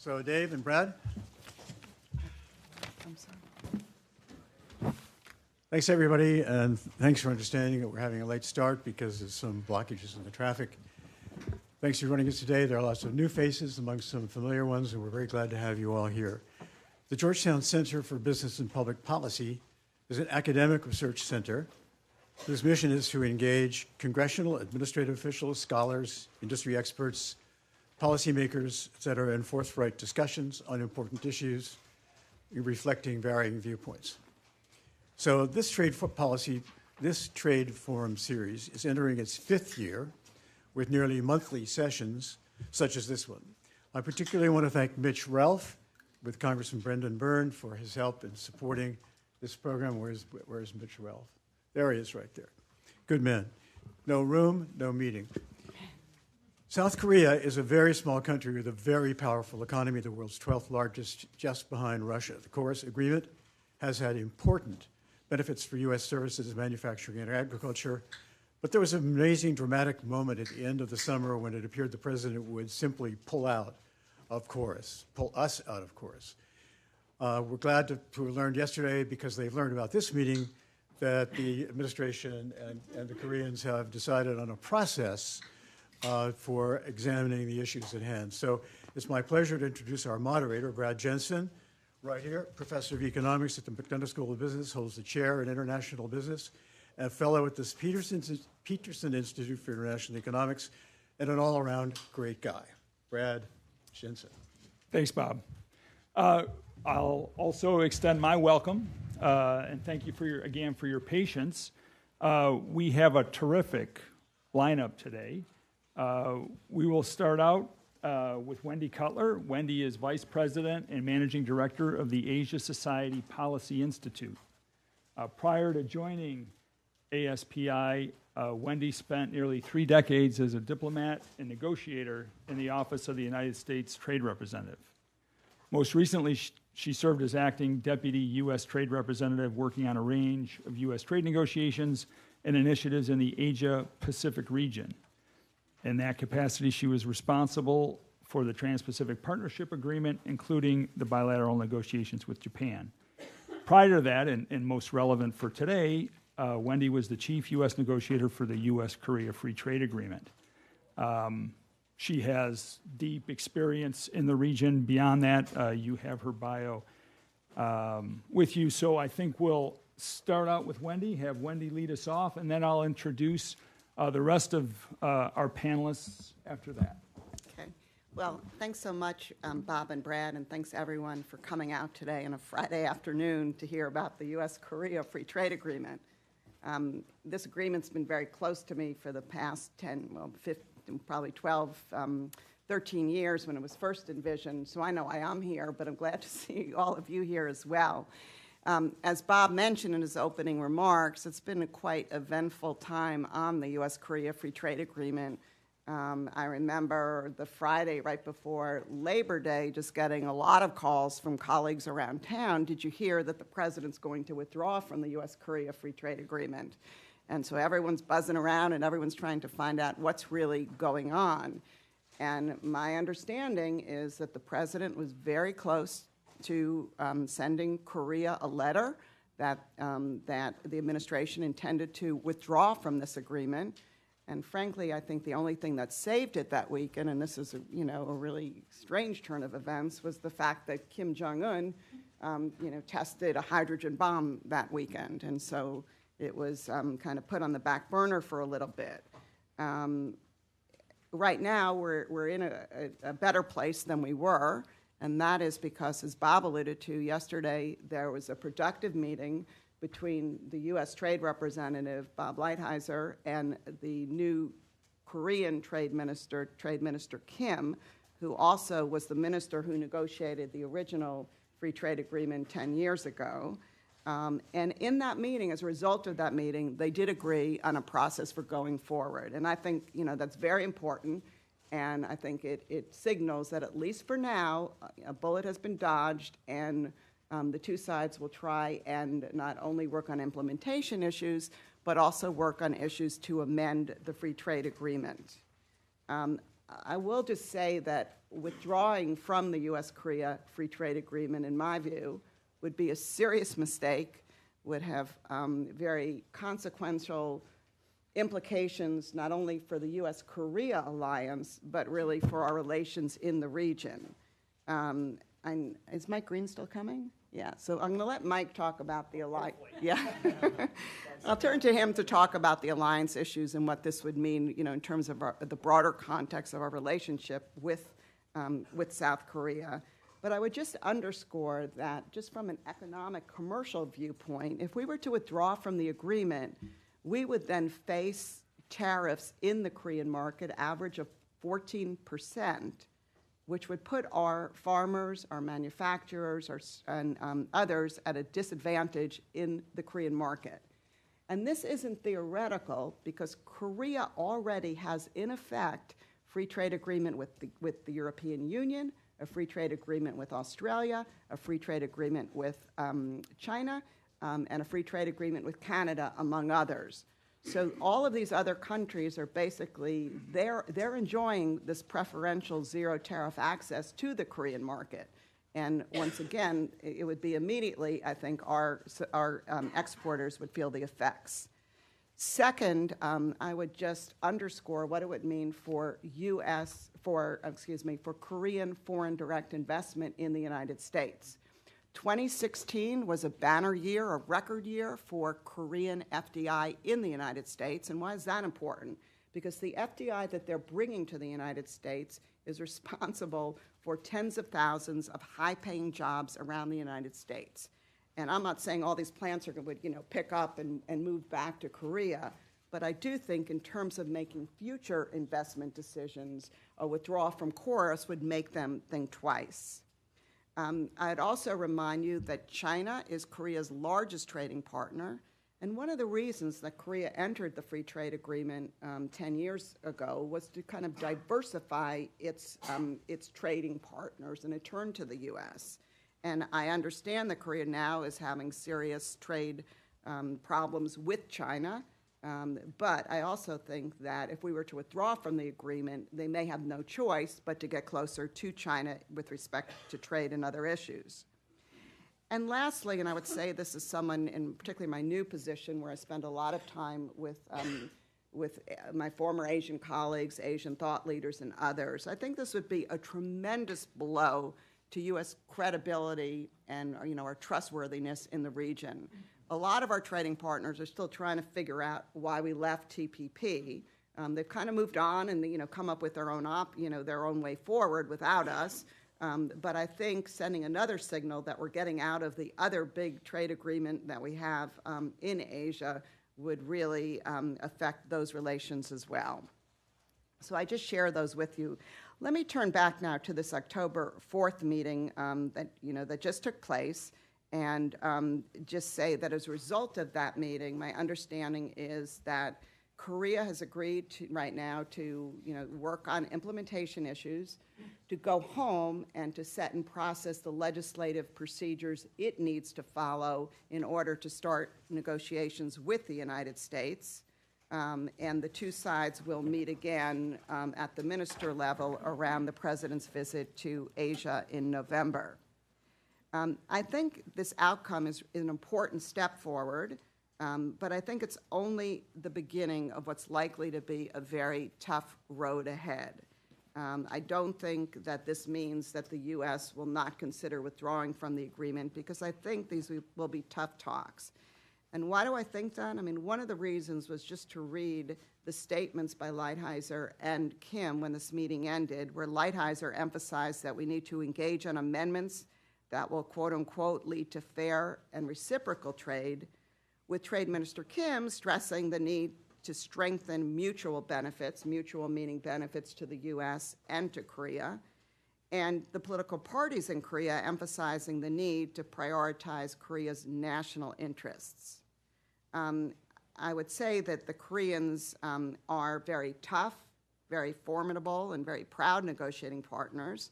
So Dave and Brad. I'm sorry. Thanks, everybody, and thanks for understanding that we're having a late start because of some blockages in the traffic. Thanks for joining us today. There are lots of new faces among some familiar ones, and we're very glad to have you all here. The Georgetown Center for Business and Public Policy is an academic research center whose mission is to engage congressional, administrative officials, scholars, industry experts, policymakers, et cetera, in forthright discussions on important issues reflecting varying viewpoints. So this trade forum series is entering its 5th year with nearly monthly sessions such as this one. I particularly want to thank Mitch Ralph with Congressman Brendan Byrne for his help in supporting this program. Where's Mitch Ralph? There he is right there. Good man. No room, no meeting. South Korea is a very small country with a very powerful economy, the world's 12th largest, just behind Russia. The KORUS agreement has had important benefits for U.S. services, manufacturing, and agriculture, but there was an amazing dramatic moment at the end of the summer when it appeared the president would simply pull out of KORUS, pull us out of KORUS. We're glad to have learned yesterday, because they've learned about this meeting, that the administration and the Koreans have decided on a process for examining the issues at hand. So it's my pleasure to introduce our moderator, Brad Jensen, right here, professor of economics at the McDonough School of Business, holds the chair in international business, and a fellow at the Peterson Institute for International Economics, and an all-around great guy. Brad Jensen. Thanks, Bob. I'll also extend my welcome and thank you for your patience. We have a terrific lineup today. We will start out with Wendy Cutler. Wendy is Vice President and Managing Director of the Asia Society Policy Institute. Prior to joining ASPI, Wendy spent nearly 3 decades as a diplomat and negotiator in the Office of the United States Trade Representative. Most recently, she served as acting Deputy U.S. Trade Representative, working on a range of U.S. trade negotiations and initiatives in the Asia-Pacific region. In that capacity, she was responsible for the Trans-Pacific Partnership Agreement, including the bilateral negotiations with Japan. Prior to that, and most relevant for today, Wendy was the chief U.S. negotiator for the U.S. Korea Free Trade Agreement. She has deep experience in the region. Beyond that, you have her bio with you. So I think we'll start out with Wendy, have Wendy lead us off, and then I'll introduce the rest of our panelists after that. Okay. Well, thanks so much, Bob and Brad, and thanks everyone for coming out today on a Friday afternoon to hear about the U.S. Korea Free Trade Agreement. This agreement's been very close to me for the past 15, probably 12, 13 years when it was first envisioned, so I know I am here, but I'm glad to see all of you here as well. As Bob mentioned in his opening remarks, it's been a quite eventful time on the U.S. Korea Free Trade Agreement. I remember the Friday right before Labor Day just getting a lot of calls from colleagues around town. Did you hear that the president's going to withdraw from the U.S. Korea Free Trade Agreement? And so everyone's buzzing around and everyone's trying to find out what's really going on. And my understanding is that the president was very close to sending Korea a letter that the administration intended to withdraw from this agreement. And frankly, I think the only thing that saved it that weekend, and this is a really strange turn of events, was the fact that Kim Jong-un tested a hydrogen bomb that weekend. And so it was kind of put on the back burner for a little bit. Right now, we're in a better place than we were. And that is because, as Bob alluded to yesterday, there was a productive meeting between the U.S. Trade Representative, Bob Lighthizer, and the new Korean Trade Minister Kim, who also was the minister who negotiated the original free trade agreement 10 years ago. And in that meeting, as a result of that meeting, they did agree on a process for going forward. And I think that's very important. And I think it signals that, at least for now, a bullet has been dodged, and the two sides will try and not only work on implementation issues, but also work on issues to amend the free trade agreement. I will just say that withdrawing from the U.S. Korea Free Trade Agreement, in my view, would be a serious mistake, would have very consequential implications not only for the U.S. Korea alliance, but really for our relations in the region. And is Mike Greene still coming? Yeah, so I'm going to let Mike talk about the alliance. Yeah. I'll turn to him to talk about the alliance issues and what this would mean, in terms of the broader context of our relationship with South Korea. But I would just underscore that just from an economic commercial viewpoint, if we were to withdraw from the agreement, we would then face tariffs in the Korean market, average of 14%, which would put our farmers, our manufacturers, and others at a disadvantage in the Korean market. And this isn't theoretical, because Korea already has, in effect, free trade agreement with the European Union, a free trade agreement with Australia, a free trade agreement with China, and a free trade agreement with Canada, among others. So all of these other countries are basically, they're enjoying this preferential zero tariff access to the Korean market. And once again, it would be immediately, I think, our exporters would feel the effects. Second, I would just underscore what it would mean for Korean foreign direct investment in the United States. 2016 was a banner year, a record year for Korean FDI in the United States. And why is that important? Because the FDI that they're bringing to the United States is responsible for tens of thousands of high-paying jobs around the United States. And I'm not saying all these plants would pick up and move back to Korea, but I do think in terms of making future investment decisions, a withdrawal from KORUS would make them think twice. I'd also remind you that China is Korea's largest trading partner, and one of the reasons that Korea entered the free trade agreement 10 years ago was to kind of diversify its trading partners, and it turned to the U.S. And I understand that Korea now is having serious trade problems with China, but I also think that if we were to withdraw from the agreement, they may have no choice but to get closer to China with respect to trade and other issues. And lastly, and I would say this is someone, in particularly my new position, where I spend a lot of time with my former Asian colleagues, Asian thought leaders, and others, I think this would be a tremendous blow to U.S. credibility and our trustworthiness in the region. A lot of our trading partners are still trying to figure out why we left TPP. They've kind of moved on and come up with their own way forward without us. But I think sending another signal that we're getting out of the other big trade agreement that we have in Asia would really affect those relations as well. So I just share those with you. Let me turn back now to this October 4th meeting that just took place, and just say that as a result of that meeting, my understanding is that Korea has agreed right now to work on implementation issues, to go home and to set and process the legislative procedures it needs to follow in order to start negotiations with the United States. And the two sides will meet again at the minister level around the president's visit to Asia in November. I think this outcome is an important step forward, but I think it's only the beginning of what's likely to be a very tough road ahead. I don't think that this means that the U.S. will not consider withdrawing from the agreement, because I think these will be tough talks. And why do I think that? I mean, one of the reasons was just to read the statements by Lighthizer and Kim when this meeting ended, where Lighthizer emphasized that we need to engage on amendments that will, quote unquote, lead to fair and reciprocal trade, with Trade Minister Kim stressing the need to strengthen mutual benefits, mutual meaning benefits to the U.S. and to Korea, and the political parties in Korea emphasizing the need to prioritize Korea's national interests. I would say that the Koreans are very tough, very formidable, and very proud negotiating partners.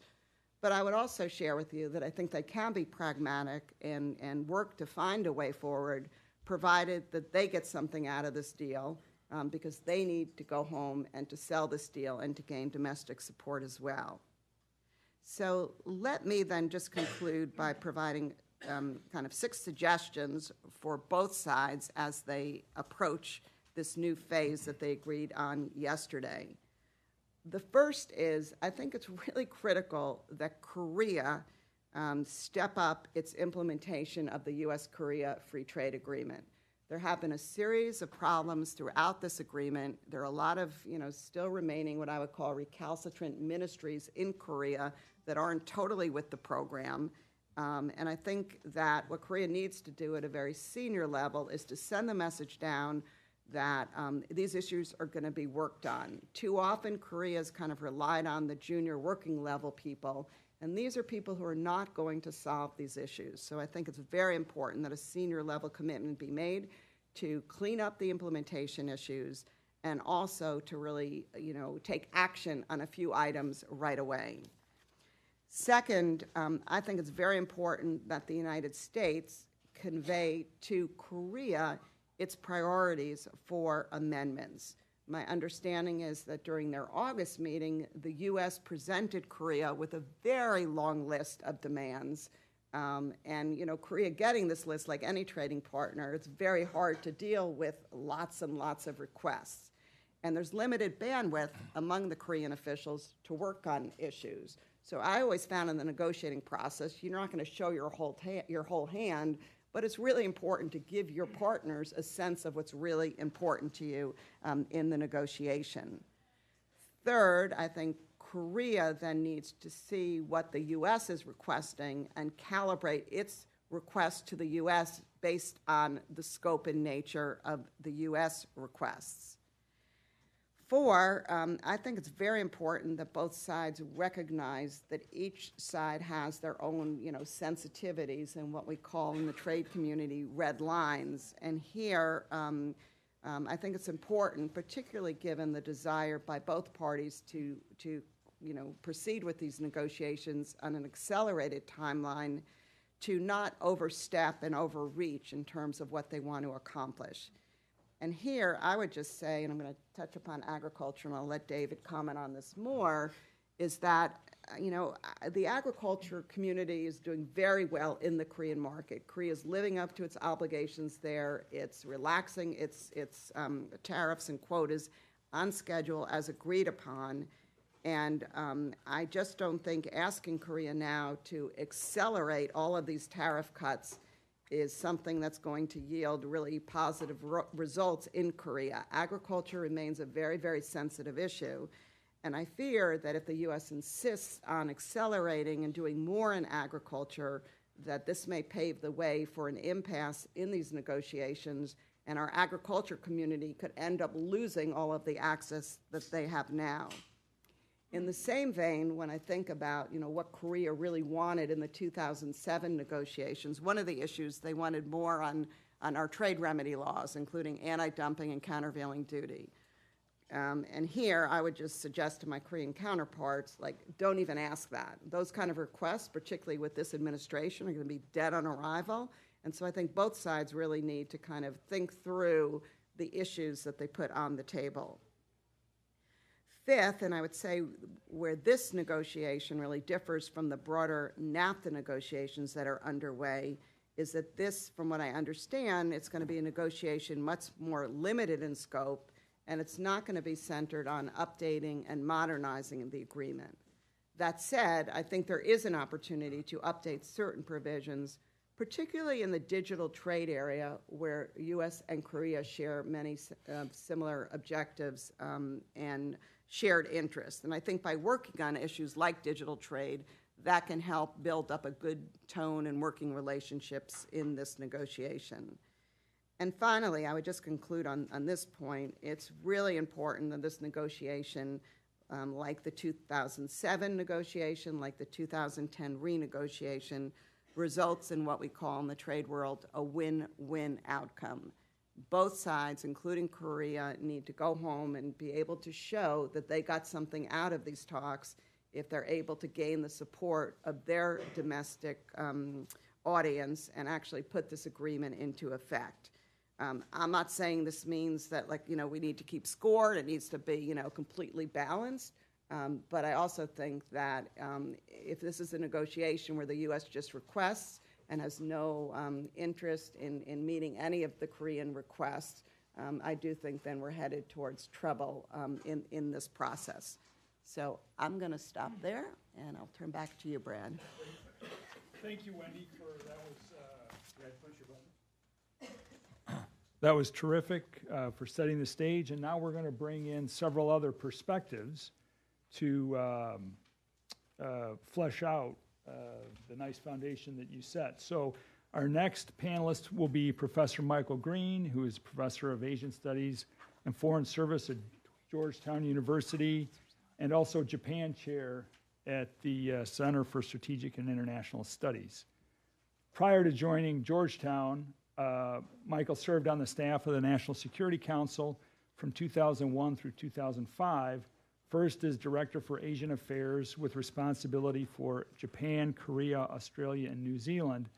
But I would also share with you that I think they can be pragmatic and work to find a way forward, provided that they get something out of this deal because they need to go home and to sell this deal and to gain domestic support as well. So let me then just conclude by providing kind of 6 suggestions for both sides as they approach this new phase that they agreed on yesterday. The first is, I think it's really critical that Korea step up its implementation of the U.S. Korea Free Trade Agreement. There have been a series of problems throughout this agreement. There are a lot of, still remaining what I would call recalcitrant ministries in Korea that aren't totally with the program. And I think that what Korea needs to do at a very senior level is to send the message down that these issues are going to be worked on. Too often, Korea's kind of relied on the junior working level people, and these are people who are not going to solve these issues. So I think it's very important that a senior level commitment be made to clean up the implementation issues and also to really, take action on a few items right away. Second, I think it's very important that the United States convey to Korea its priorities for amendments. My understanding is that during their August meeting, the U.S. presented Korea with a very long list of demands. Korea getting this list, like any trading partner, it's very hard to deal with lots and lots of requests. And there's limited bandwidth among the Korean officials to work on issues. So I always found in the negotiating process, you're not going to show your whole hand, but it's really important to give your partners a sense of what's really important to you in the negotiation. Third, I think Korea then needs to see what the U.S. is requesting and calibrate its request to the U.S. based on the scope and nature of the U.S. requests. 4, I think it's very important that both sides recognize that each side has their own, sensitivities and what we call in the trade community red lines. And here, I think it's important, particularly given the desire by both parties to proceed with these negotiations on an accelerated timeline, to not overstep and overreach in terms of what they want to accomplish. And here, I would just say, and I'm going to touch upon agriculture, and I'll let David comment on this more, is that, the agriculture community is doing very well in the Korean market. Korea is living up to its obligations there. It's relaxing its tariffs and quotas on schedule as agreed upon. And I just don't think asking Korea now to accelerate all of these tariff cuts is something that's going to yield really positive results in Korea. Agriculture remains a very, very sensitive issue, and I fear that if the U.S. insists on accelerating and doing more in agriculture, that this may pave the way for an impasse in these negotiations, and our agriculture community could end up losing all of the access that they have now. In the same vein, when I think about what Korea really wanted in the 2007 negotiations, one of the issues they wanted more on our trade remedy laws, including anti-dumping and countervailing duty. And here, I would just suggest to my Korean counterparts, don't even ask that. Those kind of requests, particularly with this administration, are going to be dead on arrival. And so I think both sides really need to kind of think through the issues that they put on the table. Fifth, and I would say where this negotiation really differs from the broader NAFTA negotiations that are underway, is that this, from what I understand, it's going to be a negotiation much more limited in scope, and it's not going to be centered on updating and modernizing the agreement. That said, I think there is an opportunity to update certain provisions, particularly in the digital trade area, where U.S. and Korea share many similar objectives and shared interests. And I think by working on issues like digital trade, that can help build up a good tone and working relationships in this negotiation. And finally, I would just conclude on this point. It's really important that this negotiation, like the 2007 negotiation, like the 2010 renegotiation, results in what we call in the trade world a win-win outcome. Both sides, including Korea, need to go home and be able to show that they got something out of these talks if they're able to gain the support of their domestic audience and actually put this agreement into effect. I'm not saying this means that, like, we need to keep score. It needs to be, completely balanced. But I also think that if this is a negotiation where the U.S. just requests and has no interest in meeting any of the Korean requests, I do think then we're headed towards trouble in this process. So I'm going to stop there, and I'll turn back to you, Brad. Thank you, Wendy, for that that was terrific for setting the stage. And now we're going to bring in several other perspectives to flesh out the nice foundation that you set. So our next panelist will be Professor Michael Greene, who is Professor of Asian Studies and Foreign Service at Georgetown University, and also Japan Chair at the Center for Strategic and International Studies. Prior to joining Georgetown, Michael served on the staff of the National Security Council from 2001 through 2005, first as Director for Asian Affairs with responsibility for Japan, Korea, Australia, and New Zealand,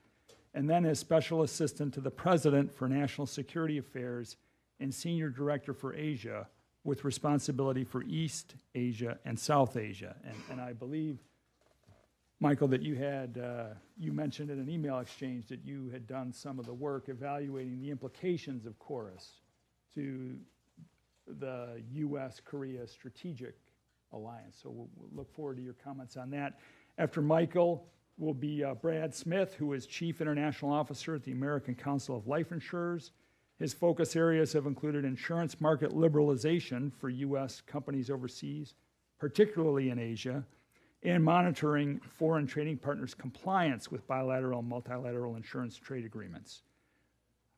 and then as Special Assistant to the President for National Security Affairs and Senior Director for Asia with responsibility for East Asia and South Asia. And I believe, Michael, that you had, you mentioned in an email exchange that you had done some of the work evaluating the implications of KORUS to the U.S. Korea strategic alliance. So we'll look forward to your comments on that. After Michael will be Brad Smith, who is Chief International Officer at the American Council of Life Insurers. His focus areas have included insurance market liberalization for U.S. companies overseas, particularly in Asia, and monitoring foreign trading partners' compliance with bilateral and multilateral insurance trade agreements.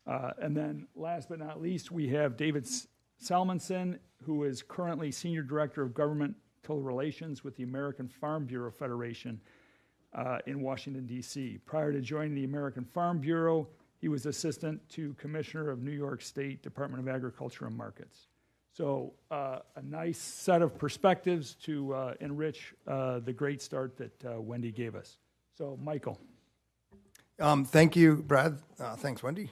And then last but not least, we have David Salmonson, who is currently Senior Director of Governmental Relations with the American Farm Bureau Federation in Washington, D.C. Prior to joining the American Farm Bureau, he was Assistant to Commissioner of New York State Department of Agriculture and Markets. So a nice set of perspectives to enrich the great start that Wendy gave us. So, Michael. Thank you, Brad. Thanks, Wendy,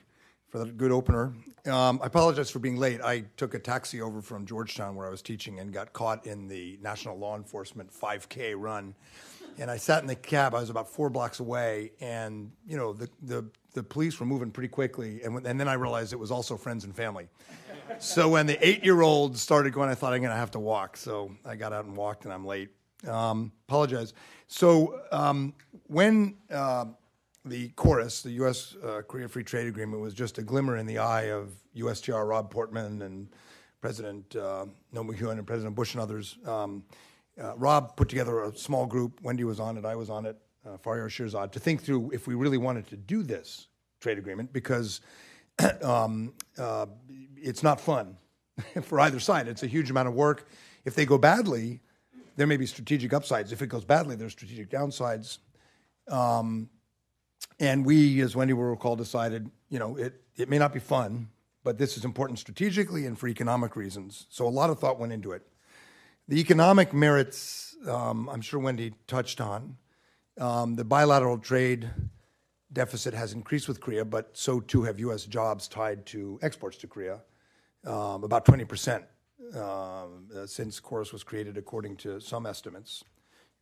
for that good opener. I apologize for being late. I took a taxi over from Georgetown where I was teaching and got caught in the National Law Enforcement 5K run. And I sat in the cab. I was about 4 blocks away, and the police were moving pretty quickly. And then I realized it was also friends and family. So when the 8-year-old started going, I thought I'm going to have to walk. So I got out and walked, and I'm late. Apologize. So when the KORUS, the U.S. Korea Free Trade Agreement, was just a glimmer in the eye of USTR Rob Portman and President Roh Moo-hyun and President Bush and others. Rob put together a small group. Wendy was on it. I was on it. Faryar Shirzad, to think through if we really wanted to do this trade agreement, because it's not fun for either side. It's a huge amount of work. If they go badly, there may be strategic upsides. If it goes badly, there's strategic downsides. And we, as Wendy will recall, decided, it may not be fun, but this is important strategically and for economic reasons. So a lot of thought went into it. The economic merits, I'm sure Wendy touched on. The bilateral trade deficit has increased with Korea, but so too have U.S. jobs tied to exports to Korea, about 20% since KORUS was created, according to some estimates.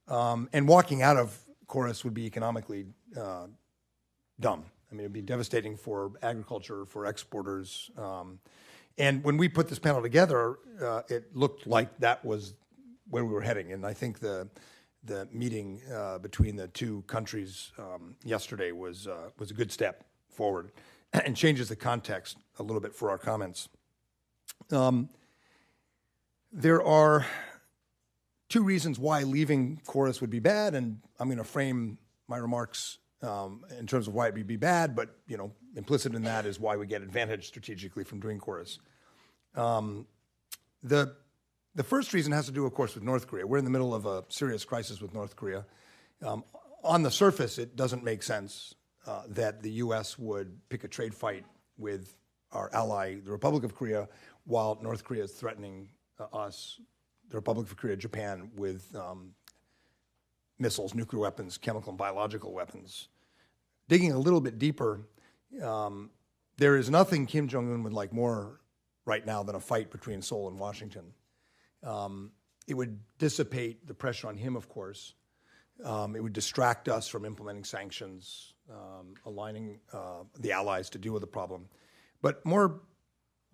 And walking out of KORUS would be economically dumb. I mean, it'd be devastating for agriculture, for exporters. And when we put this panel together, it looked like that was where we were heading. And I think the meeting between the two countries yesterday was a good step forward and changes the context a little bit for our comments. There are 2 reasons why leaving KORUS would be bad, and I'm going to frame my remarks in terms of why it would be bad, but implicit in that is why we get advantage strategically from doing KORUS. The first reason has to do, of course, with North Korea. We're in the middle of a serious crisis with North Korea. On the surface, it doesn't make sense that the U.S. would pick a trade fight with our ally, the Republic of Korea, while North Korea is threatening us, the Republic of Korea, Japan, with missiles, nuclear weapons, chemical and biological weapons. Digging a little bit deeper, There is nothing Kim Jong-un would like more right now than a fight between Seoul and Washington. It would dissipate the pressure on him, of course. It would distract us from implementing sanctions, aligning the allies to deal with the problem. But more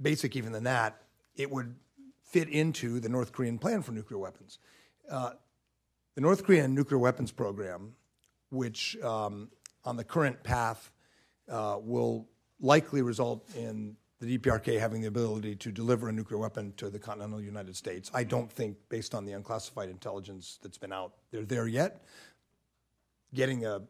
basic even than that, it would fit into the North Korean plan for nuclear weapons. The North Korean nuclear weapons program, which on the current path will likely result in the DPRK having the ability to deliver a nuclear weapon to the continental United States. I don't think, based on the unclassified intelligence that's been out, they're there yet. Getting a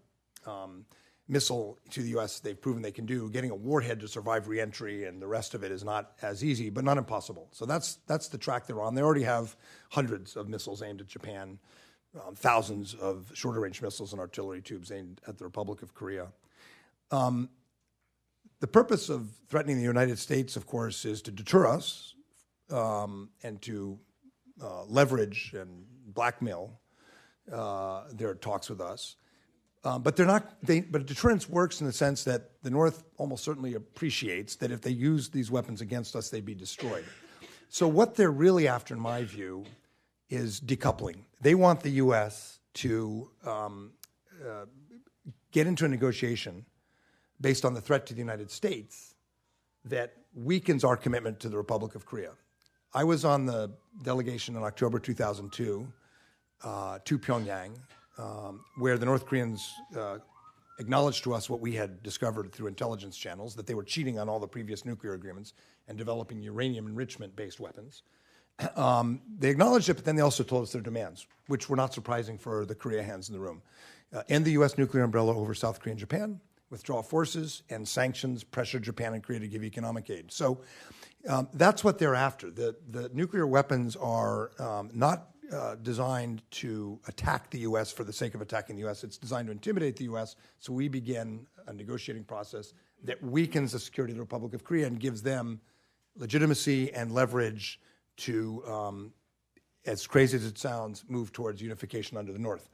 missile to the U.S., they've proven they can do. Getting a warhead to survive reentry and the rest of it is not as easy, but not impossible. So that's the track they're on. They already have hundreds of missiles aimed at Japan, thousands of shorter-range missiles and artillery tubes aimed at the Republic of Korea. The purpose of threatening the United States, of course, is to deter us and to leverage and blackmail their talks with us. But they're not. But deterrence works in the sense that the North almost certainly appreciates that if they use these weapons against us, they'd be destroyed. So what they're really after, in my view, is decoupling. They want the U.S. to get into a negotiation based on the threat to the United States that weakens our commitment to the Republic of Korea. I was on the delegation in October 2002 to Pyongyang, where the North Koreans acknowledged to us what we had discovered through intelligence channels, that they were cheating on all the previous nuclear agreements and developing uranium enrichment-based weapons. They acknowledged it, but then they also told us their demands, which were not surprising for the Korea hands in the room. End the U.S. nuclear umbrella over South Korea and Japan, withdraw forces, and sanctions, pressure Japan and Korea to give economic aid. So that's what they're after. The nuclear weapons are not designed to attack the U.S. for the sake of attacking the U.S. It's designed to intimidate the U.S., so we begin a negotiating process that weakens the security of the Republic of Korea and gives them legitimacy and leverage to, as crazy as it sounds, move towards unification under the North.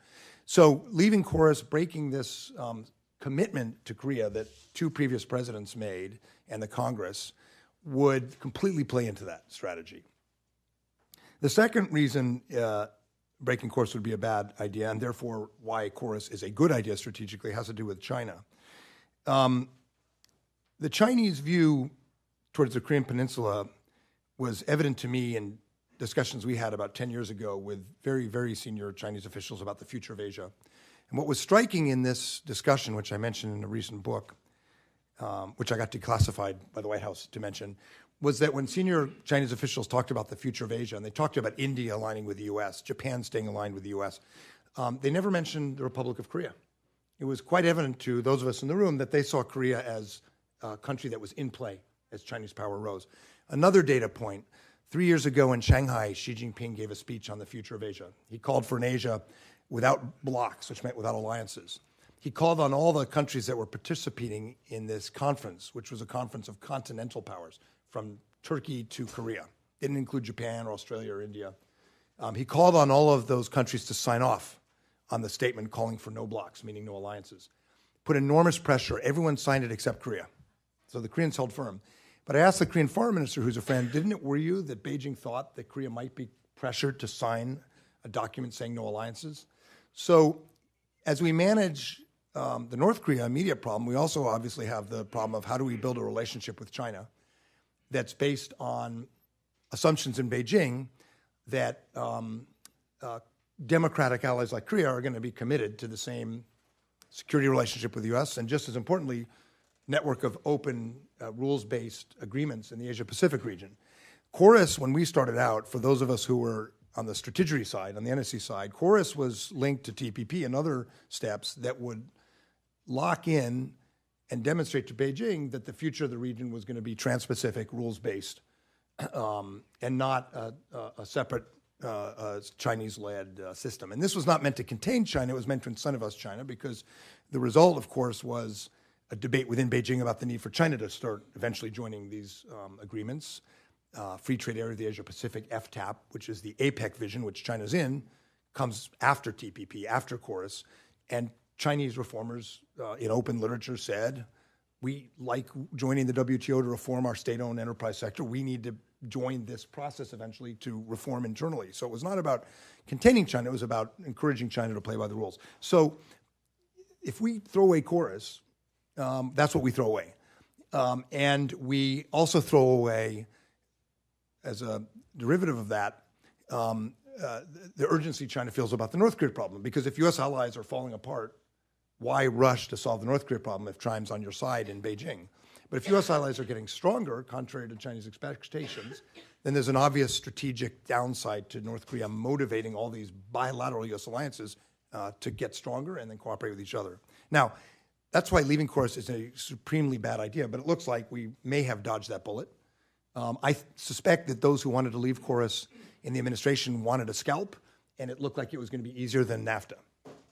So leaving KORUS, breaking this commitment to Korea that two previous presidents made and the Congress would completely play into that strategy. The second reason breaking KORUS would be a bad idea, and therefore why KORUS is a good idea strategically, has to do with China. The Chinese view towards the Korean Peninsula was evident to me in discussions we had about 10 years ago with very, very senior Chinese officials about the future of Asia. And what was striking in this discussion, which I mentioned in a recent book, which I got declassified by the White House to mention, was that when senior Chinese officials talked about the future of Asia, and they talked about India aligning with the U.S., Japan staying aligned with the U.S., they never mentioned the Republic of Korea. It was quite evident to those of us in the room that they saw Korea as a country that was in play as Chinese power rose. Another data point, 3 years ago in Shanghai, Xi Jinping gave a speech on the future of Asia. He called for an Asia without blocs, which meant without alliances. He called on all the countries that were participating in this conference, which was a conference of continental powers, from Turkey to Korea. Didn't include Japan or Australia or India. He called on all of those countries to sign off on the statement calling for no blocs, meaning no alliances. Put enormous pressure. Everyone signed it except Korea. So the Koreans held firm. But I asked the Korean foreign minister, who's a friend, didn't it worry you that Beijing thought that Korea might be pressured to sign a document saying no alliances? So as we manage the North Korea immediate problem, we also obviously have the problem of how do we build a relationship with China that's based on assumptions in Beijing that democratic allies like Korea are going to be committed to the same security relationship with the U.S. and, just as importantly, network of open rules-based agreements in the Asia-Pacific region. KORUS, when we started out, for those of us who were on the strategy side, on the NSC side, KORUS was linked to TPP and other steps that would lock in and demonstrate to Beijing that the future of the region was going to be trans-Pacific, rules-based, and not a separate Chinese-led system. And this was not meant to contain China. It was meant to incentivize China, because the result, of course, was a debate within Beijing about the need for China to start eventually joining these agreements. Free Trade Area of the Asia-Pacific, FTAP, which is the APEC vision, which China's in, comes after TPP, after KORUS. And Chinese reformers in open literature said, we like joining the WTO to reform our state-owned enterprise sector. We need to join this process eventually to reform internally. So it was not about containing China, it was about encouraging China to play by the rules. So if we throw away KORUS, that's what we throw away. And we also throw away, as a derivative of that, the urgency China feels about the North Korea problem. Because if U.S. allies are falling apart, why rush to solve the North Korea problem if China's on your side in Beijing? But if U.S. allies are getting stronger, contrary to Chinese expectations, then there's an obvious strategic downside to North Korea motivating all these bilateral U.S. alliances to get stronger and then cooperate with each other. Now, that's why leaving KORUS is a supremely bad idea, but it looks like we may have dodged that bullet. I suspect that those who wanted to leave KORUS in the administration wanted a scalp, and it looked like it was going to be easier than NAFTA,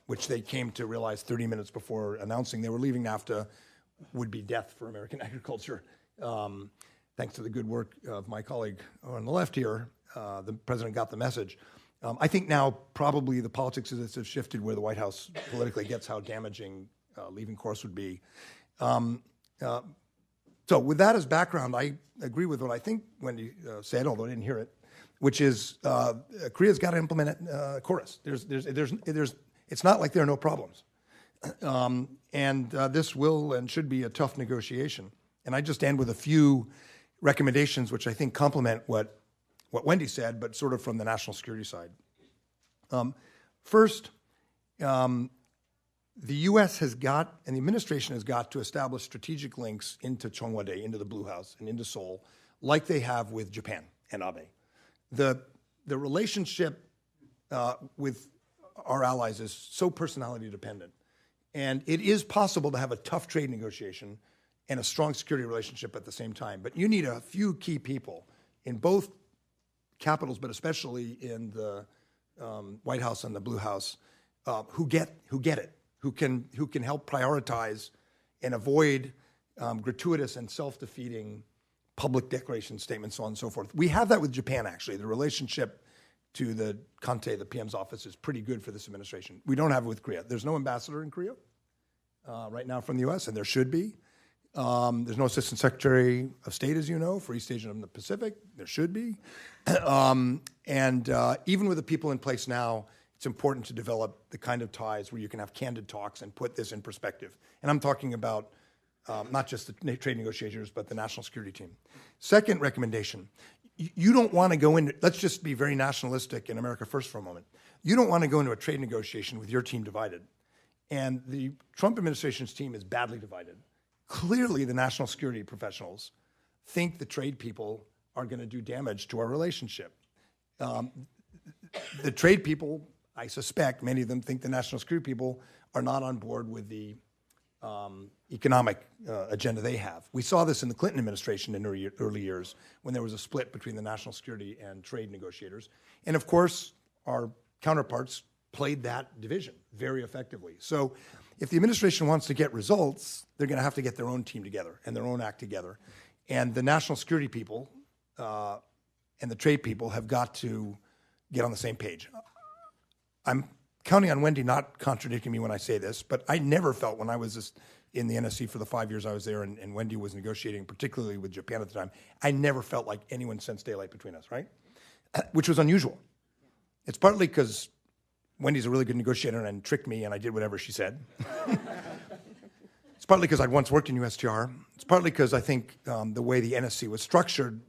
which they came to realize 30 minutes before announcing they were leaving NAFTA would be death for American agriculture. Thanks to the good work of my colleague on the left here, the president got the message. I think now probably the politics of this have shifted where the White House politically gets how damaging leaving KORUS would be. So with that as background, I agree with what I think Wendy said, although I didn't hear it, which is Korea's got to implement KORUS. It's not like there are no problems. And this will and should be a tough negotiation. And I just end with a few recommendations which I think complement what Wendy said, but sort of from the national security side. First, the U.S. has got, and the administration has got to establish strategic links into Cheongwadae, into the Blue House, and into Seoul, like they have with Japan and Abe. The relationship with our allies is so personality dependent. And it is possible to have a tough trade negotiation and a strong security relationship at the same time. But you need a few key people in both capitals, but especially in the White House and the Blue House, who get it, who can help prioritize and avoid gratuitous and self-defeating public declaration statements, so on and so forth. We have that with Japan, actually. The relationship to the Kante, the PM's office, is pretty good for this administration. We don't have it with Korea. There's no ambassador in Korea right now from the U.S., and there should be. There's no Assistant Secretary of State, as you know, for East Asia and the Pacific. There should be. And even with the people in place now, it's important to develop the kind of ties where you can have candid talks and put this in perspective. And I'm talking about not just the trade negotiators, but the national security team. Second recommendation, you don't want to go into, let's just be very nationalistic in America first for a moment. You don't want to go into a trade negotiation with your team divided. And the Trump administration's team is badly divided. Clearly, the national security professionals think the trade people are going to do damage to our relationship. The trade people, I suspect, many of them think the national security people are not on board with the economic agenda they have. We saw this in the Clinton administration in early years when there was a split between the national security and trade negotiators. And of course, our counterparts played that division very effectively. So if the administration wants to get results, they're going to have to get their own team together and their own act together. And the national security people and the trade people have got to get on the same page. I'm counting on Wendy not contradicting me when I say this, but I never felt when I was in the NSC for the 5 years I was there and Wendy was negotiating, particularly with Japan at the time, I never felt like anyone sensed daylight between us, right? Which was unusual. It's partly because Wendy's a really good negotiator and tricked me and I did whatever she said. It's partly because I'd once worked in USTR. It's partly because I think the way the NSC was structured,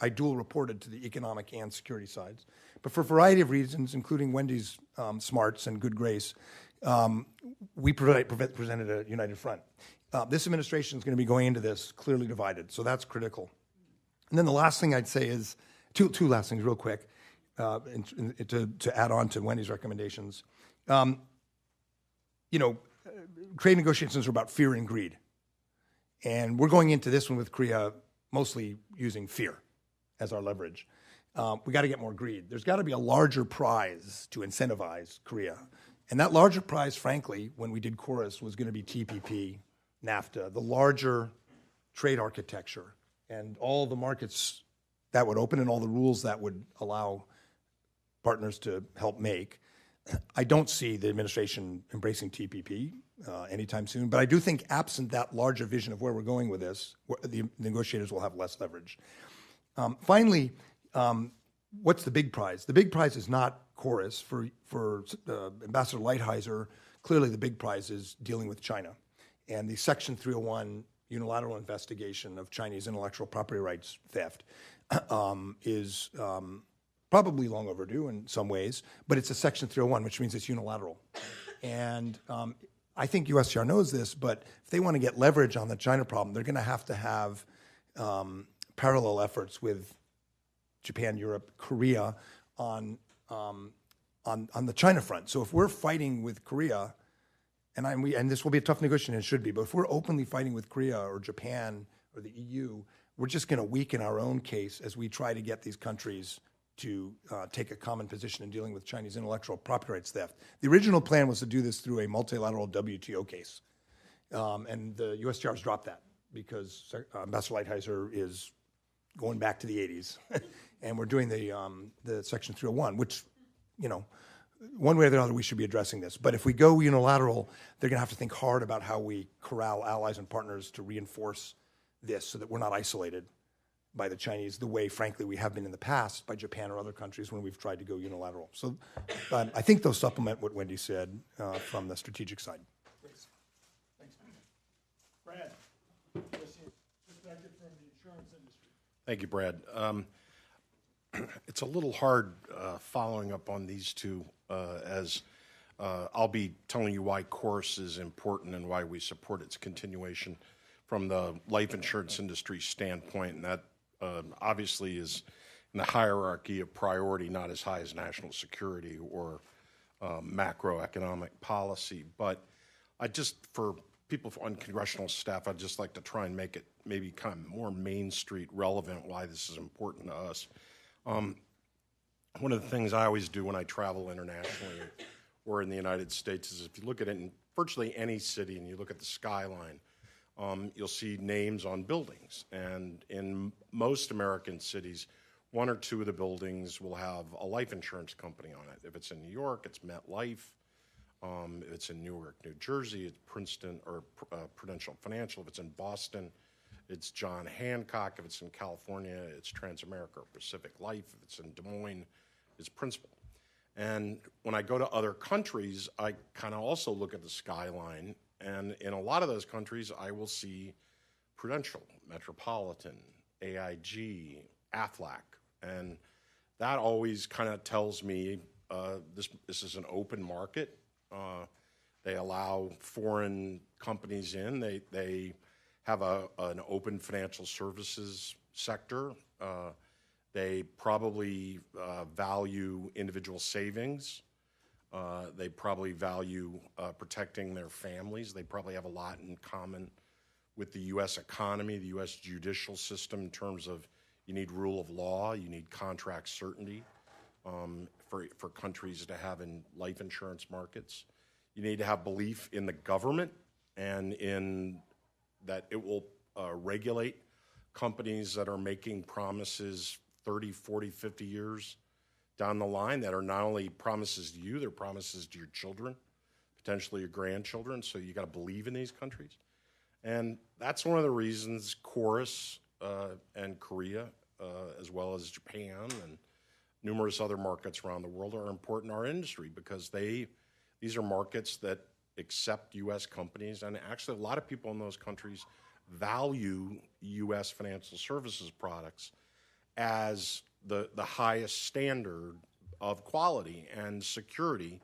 I dual reported to the economic and security sides. But for a variety of reasons, including Wendy's smarts and good grace, we presented a united front. This administration is going to be going into this clearly divided, so that's critical. And then the last thing I'd say is, two last things real quick, to add on to Wendy's recommendations. Trade negotiations are about fear and greed. And we're going into this one with Korea mostly using fear as our leverage. We got to get more greed. There's got to be a larger prize to incentivize Korea. And that larger prize, frankly, when we did KORUS, was going to be TPP, NAFTA, the larger trade architecture, and all the markets that would open and all the rules that would allow partners to help make. I don't see the administration embracing TPP anytime soon, but I do think absent that larger vision of where we're going with this, the negotiators will have less leverage. Finally, what's the big prize? The big prize is not KORUS. For Ambassador Lighthizer, clearly the big prize is dealing with China. And the Section 301 unilateral investigation of Chinese intellectual property rights theft is probably long overdue in some ways, but it's a Section 301, which means it's unilateral. And I think USTR knows this, but if they want to get leverage on the China problem, they're going to have parallel efforts with Japan, Europe, Korea on the China front. So if we're fighting with Korea, and this will be a tough negotiation, and it should be, but if we're openly fighting with Korea or Japan or the EU, we're just going to weaken our own case as we try to get these countries to take a common position in dealing with Chinese intellectual property rights theft. The original plan was to do this through a multilateral WTO case, and the USTR has dropped that because Ambassador Lighthizer is going back to the 80s, and we're doing the Section 301, which, one way or the other, we should be addressing this. But if we go unilateral, they're going to have to think hard about how we corral allies and partners to reinforce this so that we're not isolated by the Chinese the way, frankly, we have been in the past by Japan or other countries when we've tried to go unilateral. So I think they'll supplement what Wendy said from the strategic side. Thanks. Brad, perspective from the insurance industry. Thank you, Brad. It's a little hard following up on these two as I'll be telling you why KORUS is important and why we support its continuation from the life insurance industry standpoint, and that obviously is in the hierarchy of priority, not as high as national security or macroeconomic policy. But for people on congressional staff, I'd just like to try and make it maybe kind of more Main Street relevant why this is important to us. One of the things I always do when I travel internationally or in the United States is if you look at it in virtually any city and you look at the skyline, you'll see names on buildings. And in most American cities, one or two of the buildings will have a life insurance company on it. If it's in New York, it's MetLife. If it's in Newark, New Jersey, it's Princeton or Prudential Financial. If it's in Boston, it's John Hancock. If it's in California, it's Transamerica or Pacific Life. If it's in Des Moines, it's Principal. And when I go to other countries, I kind of also look at the skyline. And in a lot of those countries, I will see Prudential, Metropolitan, AIG, Aflac. And that always kind of tells me this is an open market. They allow foreign companies in. They have an open financial services sector. They probably value individual savings. They probably value protecting their families. They probably have a lot in common with the U.S. economy, the U.S. judicial system in terms of you need rule of law, you need contract certainty for countries to have in life insurance markets. You need to have belief in the government and in that it will regulate companies that are making promises 30, 40, 50 years down the line that are not only promises to you, they're promises to your children, potentially your grandchildren. So you got to believe in these countries. And that's one of the reasons KORUS and Korea, as well as Japan and numerous other markets around the world are important in our industry because these are markets that accept U.S. companies. And actually a lot of people in those countries value U.S. financial services products as the highest standard of quality and security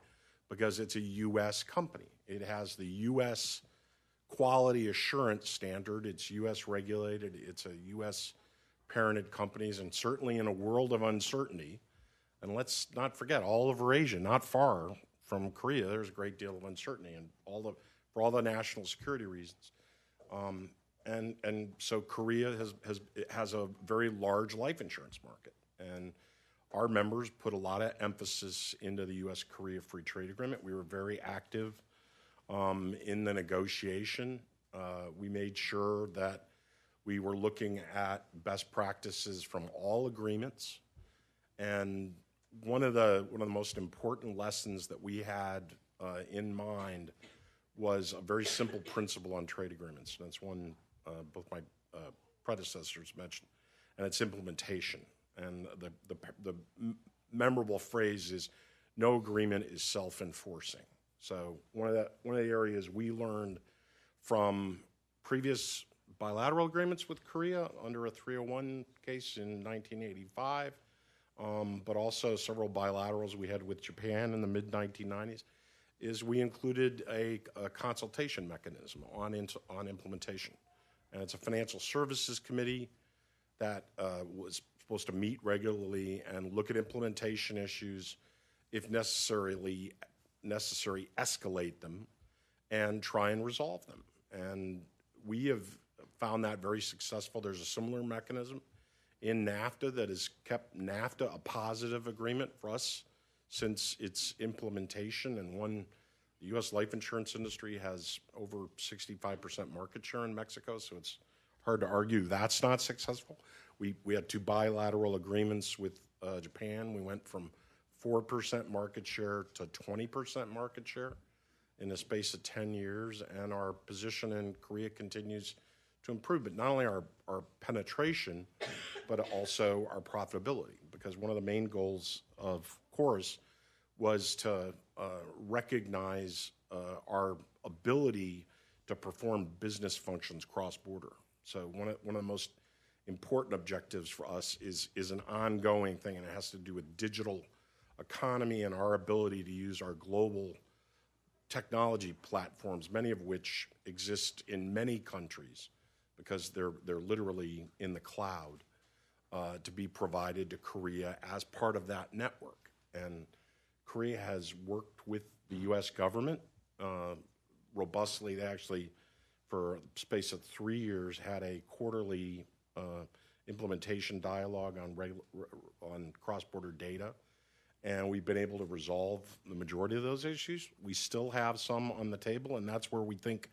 because it's a U.S. company. It has the U.S. quality assurance standard. It's U.S. regulated. It's a U.S. parented companies, and certainly in a world of uncertainty, and let's not forget, all over Asia, not far from Korea, there's a great deal of uncertainty, and for all the national security reasons. And so Korea has a very large life insurance market, and our members put a lot of emphasis into the U.S. Korea Free Trade Agreement. We were very active in the negotiation. We made sure that we were looking at best practices from all agreements, and one of the most important lessons that we had in mind was a very simple principle on trade agreements, and it's one both my predecessors mentioned, and it's implementation. And the memorable phrase is, "No agreement is self-enforcing." So one of the areas we learned from previous bilateral agreements with Korea under a 301 case in 1985, but also several bilaterals we had with Japan in the mid-1990s, is we included a consultation mechanism on implementation. And it's a financial services committee that was supposed to meet regularly and look at implementation issues, if necessary, escalate them, and try and resolve them. And we have found that very successful. There's a similar mechanism in NAFTA that has kept NAFTA a positive agreement for us since its implementation. And the U.S. life insurance industry has over 65% market share in Mexico, so it's hard to argue that's not successful. We had 2 bilateral agreements with Japan. We went from 4% market share to 20% market share in the space of 10 years, and our position in Korea continues to improve. But not only our penetration, but also our profitability, because one of the main goals of KORUS was to recognize our ability to perform business functions cross-border. So one of the most important objectives for us is an ongoing thing, and it has to do with digital economy and our ability to use our global technology platforms, many of which exist in many countries because they're literally in the cloud, to be provided to Korea as part of that network. And Korea has worked with the U.S. government robustly. They actually, for a space of 3 years, had a quarterly implementation dialogue on cross-border data, and we've been able to resolve the majority of those issues. We still have some on the table, and that's where we think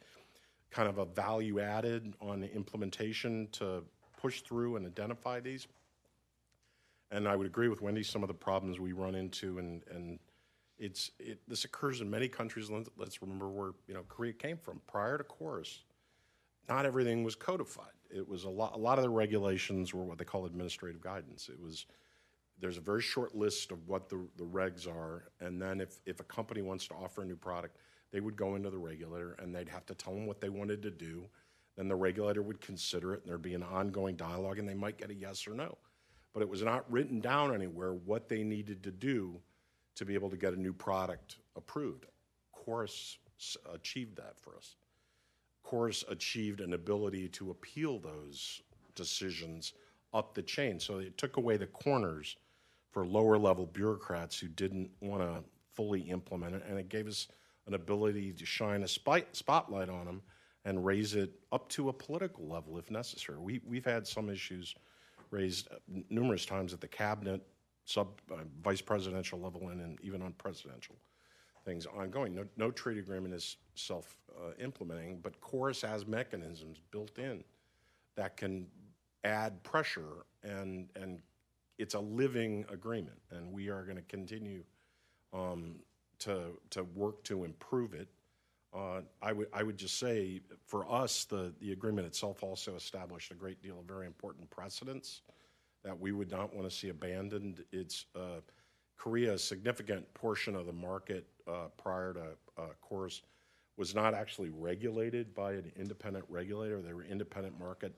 kind of a value added on the implementation to push through and identify these. And I would agree with Wendy, some of the problems we run into, and this occurs in many countries. Let's remember where Korea came from. Prior to KORUS, not everything was codified. It was a lot of the regulations were what they call administrative guidance. There's a very short list of what the regs are, and then if a company wants to offer a new product, they would go into the regulator and they'd have to tell them what they wanted to do. Then the regulator would consider it, and there'd be an ongoing dialogue, and they might get a yes or no. But it was not written down anywhere what they needed to do to be able to get a new product approved. KORUS achieved that for us. KORUS achieved an ability to appeal those decisions up the chain. So it took away the corners for lower-level bureaucrats who didn't want to fully implement it, and it gave us an ability to shine a spotlight on them and raise it up to a political level if necessary. We've had some issues raised numerous times at the cabinet, vice presidential level, and even on presidential things ongoing. No trade agreement is self-implementing, but KORUS has mechanisms built in that can add pressure, and it's a living agreement, and we are going to continue to work to improve it. I would just say, for us, the agreement itself also established a great deal of very important precedents that we would not want to see abandoned. It's Korea, a significant portion of the market prior to KORUS was not actually regulated by an independent regulator. They were independent market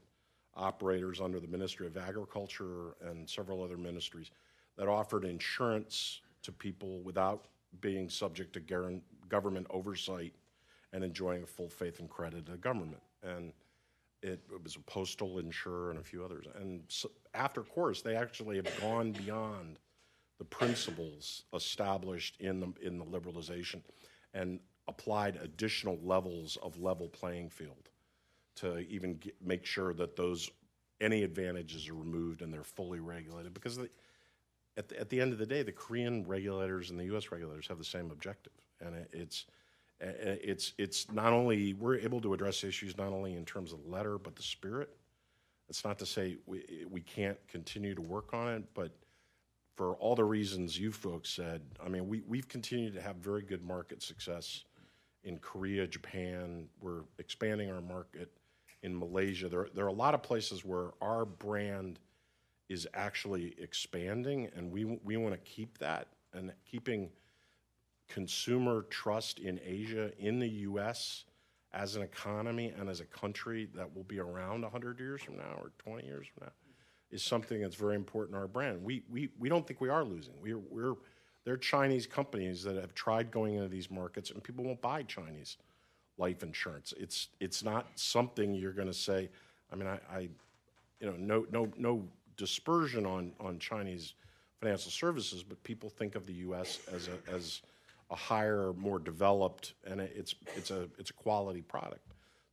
operators under the Ministry of Agriculture and several other ministries that offered insurance to people without being subject to government oversight and enjoying full faith and credit of the government. And it was a postal insurer and a few others. And so after KORUS, they actually have gone beyond the principles established in the liberalization and applied additional levels of level playing field to even make sure that any advantages are removed and they're fully regulated. Because at the end of the day, the Korean regulators and the U.S. regulators have the same objective, and it's not only we're able to address issues not only in terms of the letter but the spirit. It's not to say we can't continue to work on it, but for all the reasons you folks said, I mean, we've continued to have very good market success in Korea, Japan. We're expanding our market in Malaysia. There are a lot of places where our brand is actually expanding, and we want to keep that. And keeping consumer trust in Asia, in the U.S., as an economy and as a country that will be around 100 years from now or 20 years from now, is something that's very important to our brand. We don't think we are losing. There are Chinese companies that have tried going into these markets, and people won't buy Chinese life insurance. It's not something you're going to say. I mean, no dispersion on Chinese financial services, but people think of the U.S. as a higher, more developed, and it's a quality product.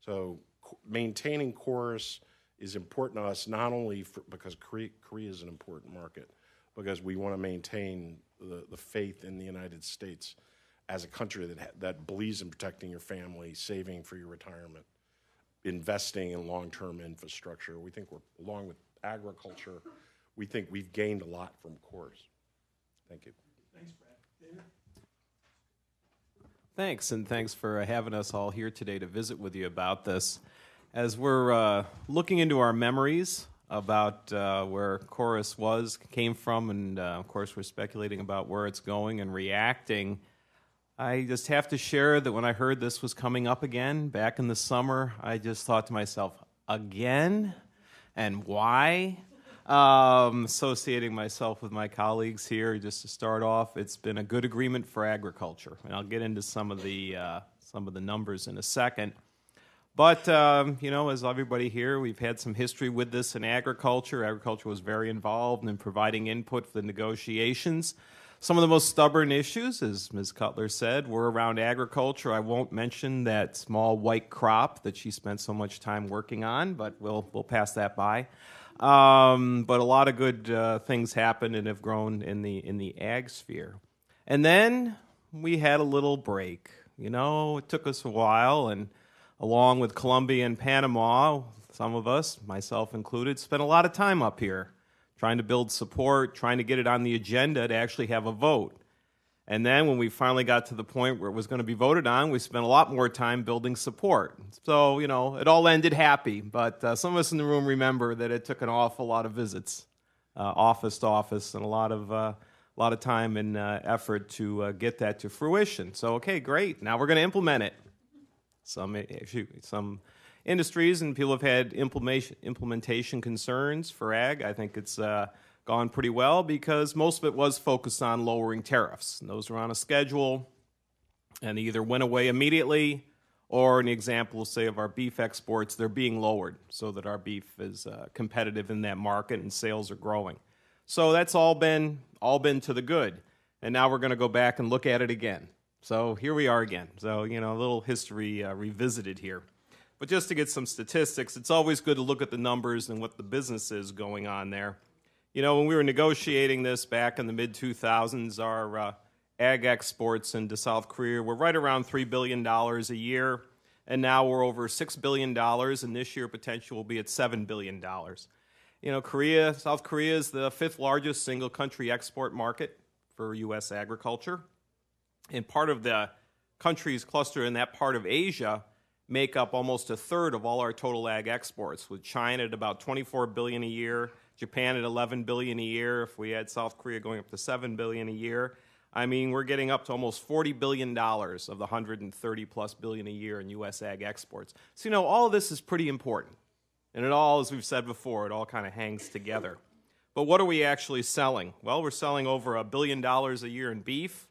So maintaining KORUS is important to us, not only because Korea is an important market, because we want to maintain the faith in the United States as a country that believes in protecting your family, saving for your retirement, investing in long-term infrastructure. We think along with agriculture, we think we've gained a lot from KORUS. Thank you. Thanks, Brad. David? Thanks, and thanks for having us all here today to visit with you about this. As we're looking into our memories about where KORUS came from, and of course we're speculating about where it's going and reacting, I just have to share that when I heard this was coming up again back in the summer, I just thought to myself, again? And why? Associating myself with my colleagues here, just to start off, it's been a good agreement for agriculture, and I'll get into some of the numbers in a second. But as everybody here, we've had some history with this in agriculture. Agriculture was very involved in providing input for the negotiations. Some of the most stubborn issues, as Ms. Cutler said, were around agriculture. I won't mention that small white crop that she spent so much time working on, but we'll pass that by. But a lot of good things happened and have grown in the ag sphere. And then we had a little break. It took us a while, and along with Colombia and Panama, some of us, myself included, spent a lot of time up here trying to build support, trying to get it on the agenda to actually have a vote. And then when we finally got to the point where it was going to be voted on, we spent a lot more time building support. So, it all ended happy, but some of us in the room remember that it took an awful lot of visits, office to office, and a lot of time and effort to get that to fruition. So, okay, great. Now we're going to implement it. Some industries and people have had implementation concerns for ag. I think it's gone pretty well because most of it was focused on lowering tariffs. And those were on a schedule, and they either went away immediately, or an example, say, of our beef exports, they're being lowered so that our beef is competitive in that market and sales are growing. So that's all been to the good. And now we're going to go back and look at it again. So here we are again. So, a little history revisited here. But just to get some statistics, it's always good to look at the numbers and what the business is going on there. When we were negotiating this back in the mid-2000s, our ag exports into South Korea were right around $3 billion a year, and now we're over $6 billion, and this year potential will be at $7 billion. South Korea is the fifth largest single country export market for U.S. agriculture, and part of the countries clustered in that part of Asia make up almost a third of all our total ag exports, with China at about $24 billion a year, Japan at $11 billion a year. If we add South Korea going up to $7 billion a year, we're getting up to almost $40 billion of the $130+ billion a year in U.S. ag exports. So, all of this is pretty important. And it all, as we've said before, it all kind of hangs together. But what are we actually selling? Well, we're selling over $1 billion a year in beef,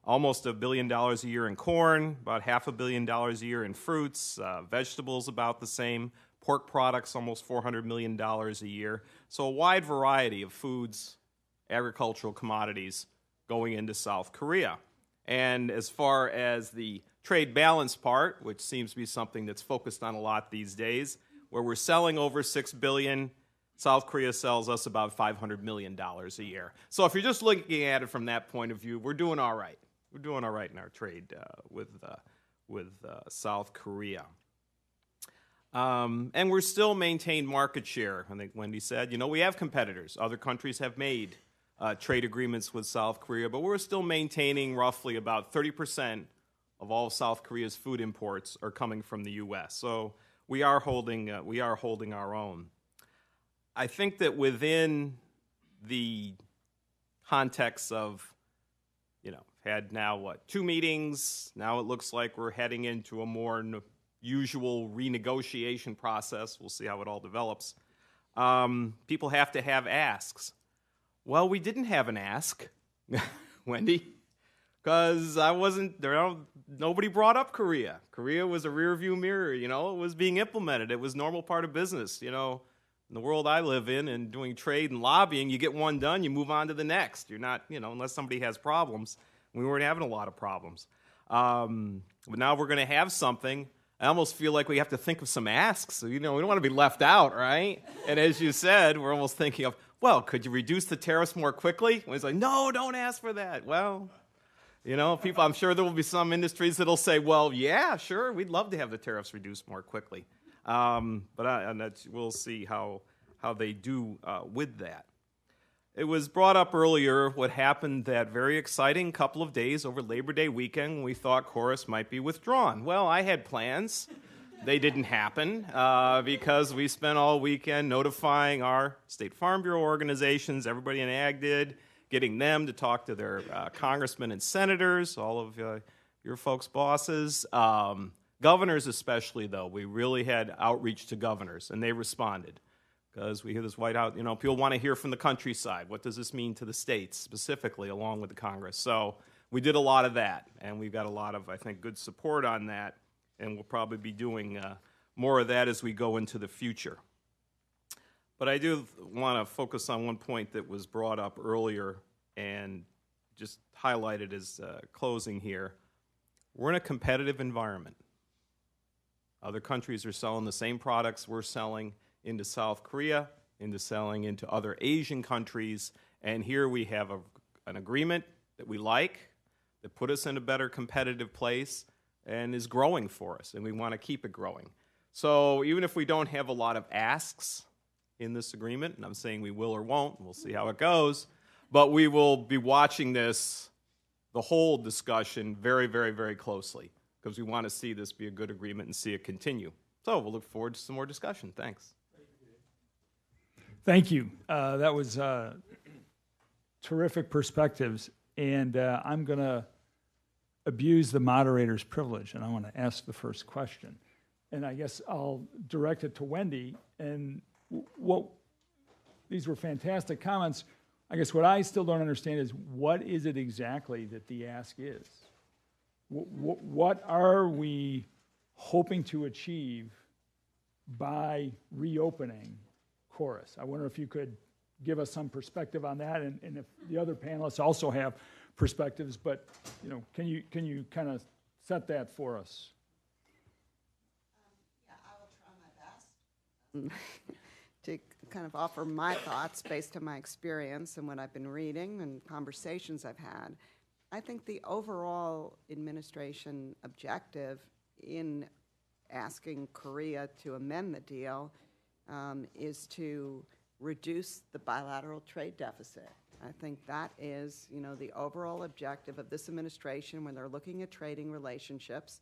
almost $1 billion a year in corn, about $500 million a year in fruits, vegetables about the same, pork products almost $400 million a year. So a wide variety of foods, agricultural commodities going into South Korea. And as far as the trade balance part, which seems to be something that's focused on a lot these days, where we're selling over $6 billion, South Korea sells us about $500 million a year. So if you're just looking at it from that point of view, we're doing all right. We're doing all right in our trade with South Korea. And we're still maintain market share. I think Wendy said, we have competitors. Other countries have made trade agreements with South Korea, but we're still maintaining roughly about 30% of all South Korea's food imports are coming from the U.S. So we are holding our own. I think that within the context of, had now, 2 meetings, now it looks like we're heading into a more usual renegotiation process. We'll see how it all develops. People have to have asks. Well, we didn't have an ask, Wendy, because I wasn't there. Nobody brought up Korea. Korea was a rearview mirror. It was being implemented. It was normal part of business. In the world I live in and doing trade and lobbying, you get one done, you move on to the next. You're not, unless somebody has problems. We weren't having a lot of problems. But now we're going to have something. I almost feel like we have to think of some asks. We don't want to be left out, right? And as you said, we're almost thinking of, well, could you reduce the tariffs more quickly? And it's like, no, don't ask for that. Well, people, I'm sure there will be some industries that'll say, well, yeah, sure, we'd love to have the tariffs reduced more quickly. But we'll see how they do with that. It was brought up earlier what happened that very exciting couple of days over Labor Day weekend when we thought KORUS might be withdrawn. Well, I had plans. They didn't happen because we spent all weekend notifying our State Farm Bureau organizations, everybody in ag did, getting them to talk to their congressmen and senators, all of your folks' bosses. Governors especially, though, we really had outreach to governors, and they responded. Because we hear this White House, people want to hear from the countryside. What does this mean to the states specifically, along with the Congress? So we did a lot of that, and we've got a lot of, I think, good support on that, and we'll probably be doing more of that as we go into the future. But I do want to focus on one point that was brought up earlier and just highlighted as closing here. We're in a competitive environment. Other countries are selling the same products we're selling into South Korea, into selling into other Asian countries, and here we have an agreement that we like, that put us in a better competitive place, and is growing for us, and we want to keep it growing. So even if we don't have a lot of asks in this agreement, and I'm saying we will or won't, we'll see how it goes, but we will be watching this, the whole discussion, very, very, very closely, because we want to see this be a good agreement and see it continue. So we'll look forward to some more discussion. Thanks. Thank you. That was terrific perspectives, and I'm going to abuse the moderator's privilege, and I want to ask the first question. And I guess I'll direct it to Wendy. And these were fantastic comments. I guess what I still don't understand is what is it exactly that the ask is? What are we hoping to achieve by reopening KORUS? I wonder if you could give us some perspective on that, and if the other panelists also have perspectives, but can you kind of set that for us? Yeah, I will try my best to kind of offer my thoughts based on my experience and what I've been reading and conversations I've had. I think the overall administration objective in asking Korea to amend the deal is to reduce the bilateral trade deficit. I think that is, the overall objective of this administration when they're looking at trading relationships.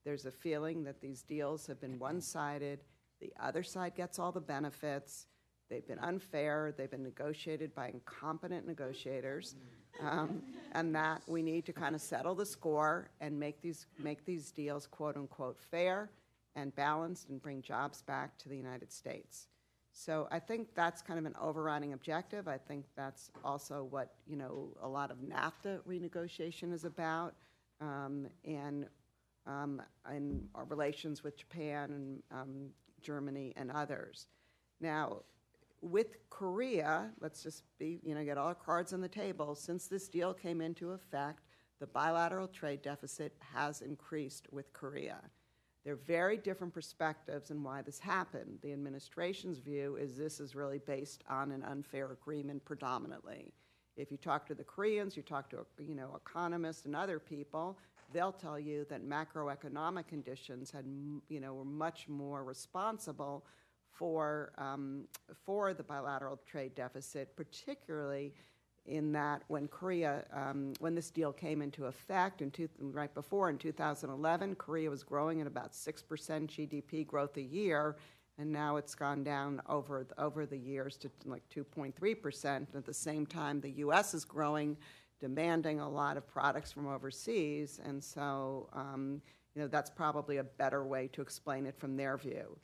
There's a feeling that these deals have been one-sided. The other side gets all the benefits. They've been unfair. They've been negotiated by incompetent negotiators, and that we need to kind of settle the score and make these deals, quote unquote, fair and balanced and bring jobs back to the United States. So I think that's kind of an overriding objective. I think that's also what a lot of NAFTA renegotiation is about, and our relations with Japan and Germany and others. Now, with Korea, let's just get all our cards on the table. Since this deal came into effect, the bilateral trade deficit has increased with Korea. There are very different perspectives on why this happened. The administration's view is this is really based on an unfair agreement predominantly. If you talk to the Koreans, you talk to economists and other people, they'll tell you that macroeconomic conditions were much more responsible for the bilateral trade deficit, particularly in that when Korea, when this deal came into effect right before in 2011, Korea was growing at about 6% GDP growth a year, and now it's gone down over the years to like 2.3%. At the same time, the U.S. is growing, demanding a lot of products from overseas, and so that's probably a better way to explain it from their view.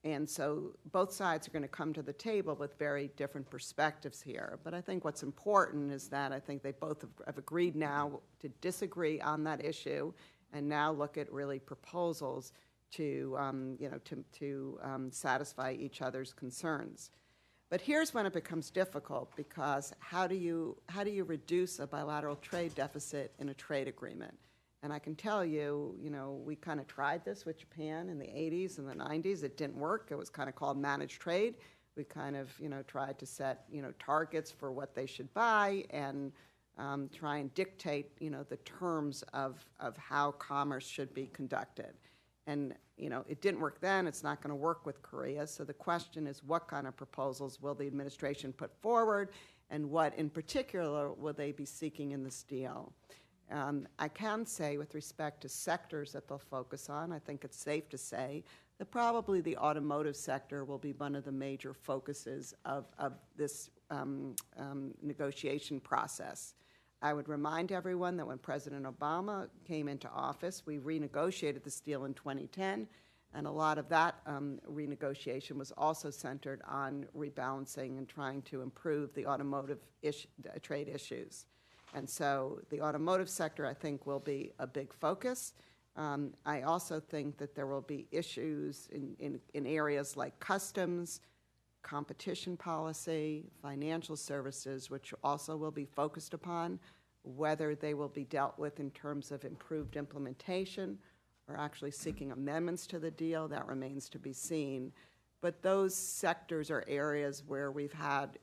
And so both sides are going to come to the table with very different perspectives here. But I think what's important is that I think they both have agreed now to disagree on that issue, and now look at really proposals to satisfy each other's concerns. But here's when it becomes difficult, because how do you reduce a bilateral trade deficit in a trade agreement? And I can tell you, we kind of tried this with Japan in the 80s and the 90s. It didn't work. It was kind of called managed trade. We kind of, tried to set, targets for what they should buy and try and dictate, the terms of how commerce should be conducted. And, it didn't work then. It's not going to work with Korea. So the question is, what kind of proposals will the administration put forward, and what in particular will they be seeking in this deal? I can say with respect to sectors that they'll focus on, I think it's safe to say that probably the automotive sector will be one of the major focuses of this negotiation process. I would remind everyone that when President Obama came into office, we renegotiated this deal in 2010, and a lot of that renegotiation was also centered on rebalancing and trying to improve the automotive trade issues. And so the automotive sector, I think, will be a big focus. I also think that there will be issues in areas like customs, competition policy, financial services, which also will be focused upon. Whether they will be dealt with in terms of improved implementation or actually seeking amendments to the deal, that remains to be seen. But those sectors are areas where we've had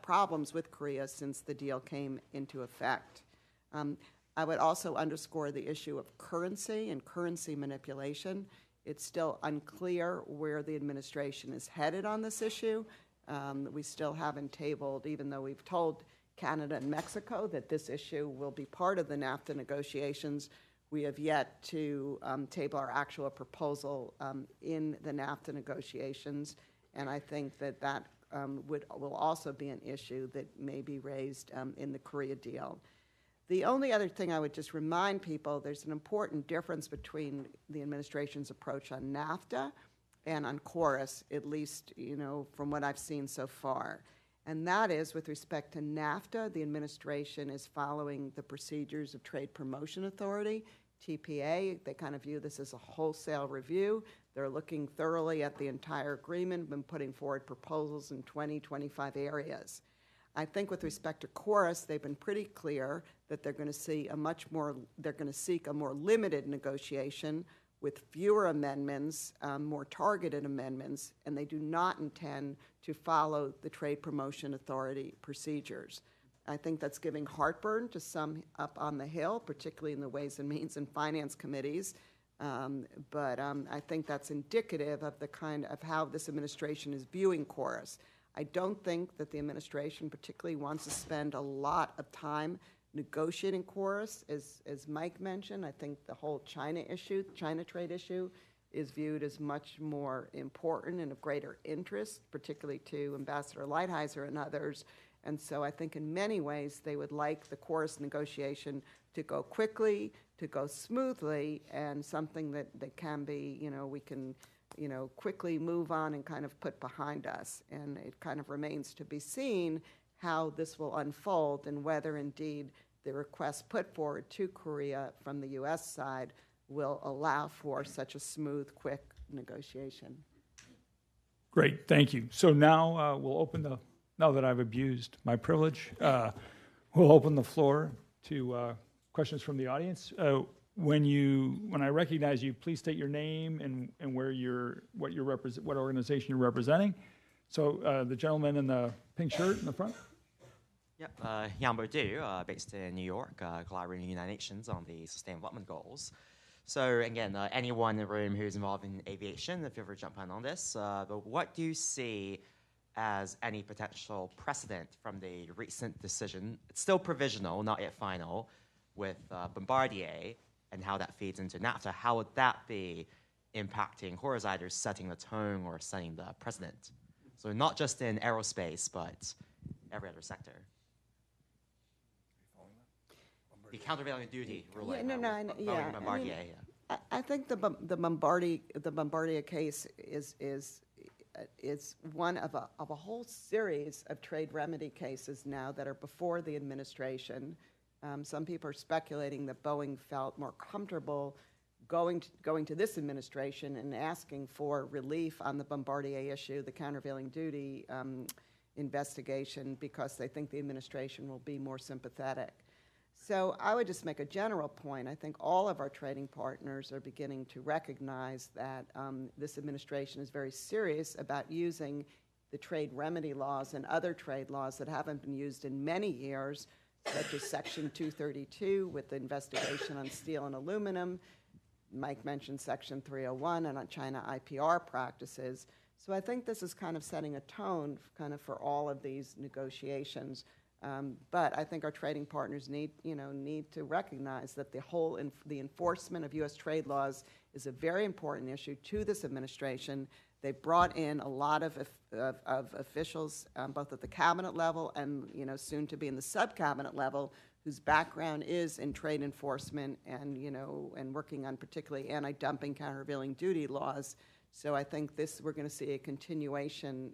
problems with Korea since the deal came into effect. I would also underscore the issue of currency and currency manipulation. It's still unclear where the administration is headed on this issue. We still haven't tabled, even though we've told Canada and Mexico that this issue will be part of the NAFTA negotiations. We have yet to table our actual proposal in the NAFTA negotiations, and I think that will also be an issue that may be raised in the Korea deal. The only other thing I would just remind people, there's an important difference between the administration's approach on NAFTA and on KORUS, at least from what I've seen so far. And that is, with respect to NAFTA, the administration is following the procedures of Trade Promotion Authority, TPA. They kind of view this as a wholesale review. They're looking thoroughly at the entire agreement, been putting forward proposals in 25 areas. I think with respect to KORUS, they've been pretty clear that they're going to see seek a more limited negotiation with fewer amendments, more targeted amendments, and they do not intend to follow the Trade Promotion Authority procedures. I think that's giving heartburn to some up on the Hill, particularly in the Ways and Means and Finance committees. But I think that's indicative of the kind of how this administration is viewing KORUS. I don't think that the administration particularly wants to spend a lot of time negotiating KORUS. As Mike mentioned, I think the whole China trade issue, is viewed as much more important and of greater interest, particularly to Ambassador Lighthizer and others. And so I think in many ways they would like the KORUS negotiation to go quickly, to go smoothly, and something that can be, we can, quickly move on and kind of put behind us. And it kind of remains to be seen how this will unfold and whether indeed the request put forward to Korea from the U.S. side will allow for such a smooth, quick negotiation. Great, thank you. So now we'll open now that I've abused my privilege, we'll open the floor to questions from the audience. When I recognize you, please state your name and what organization you're representing. So the gentleman in the pink shirt in the front. Yep, Yambo Du, based in New York, collaborating with the United Nations on the Sustainable Development Goals. So again, anyone in the room who's involved in aviation, feel free to jump in on this. But what do you see as any potential precedent from the recent decision, it's still provisional, not yet final, with Bombardier and how that feeds into NAFTA, how would that be impacting KORUS, either setting the tone or setting the precedent? So not just in aerospace, but every other sector. The countervailing duty ruling. Yeah. Bombardier, I think the Bombardier case is one of a whole series of trade remedy cases now that are before the administration. Some people are speculating that Boeing felt more comfortable going to this administration and asking for relief on the Bombardier issue, the countervailing duty investigation, because they think the administration will be more sympathetic. So I would just make a general point. I think all of our trading partners are beginning to recognize that this administration is very serious about using the trade remedy laws and other trade laws that haven't been used in many years, such as Section 232 with the investigation on steel and aluminum. Mike mentioned Section 301 and on China IPR practices. So I think this is kind of setting a tone kind of for all of these negotiations. But I think our trading partners need to recognize that the enforcement of U.S. trade laws is a very important issue to this administration. They brought in a lot of officials, both at the cabinet level and soon to be in the sub-cabinet level, whose background is in trade enforcement and working on particularly anti-dumping, countervailing duty laws. So I think we're going to see a continuation,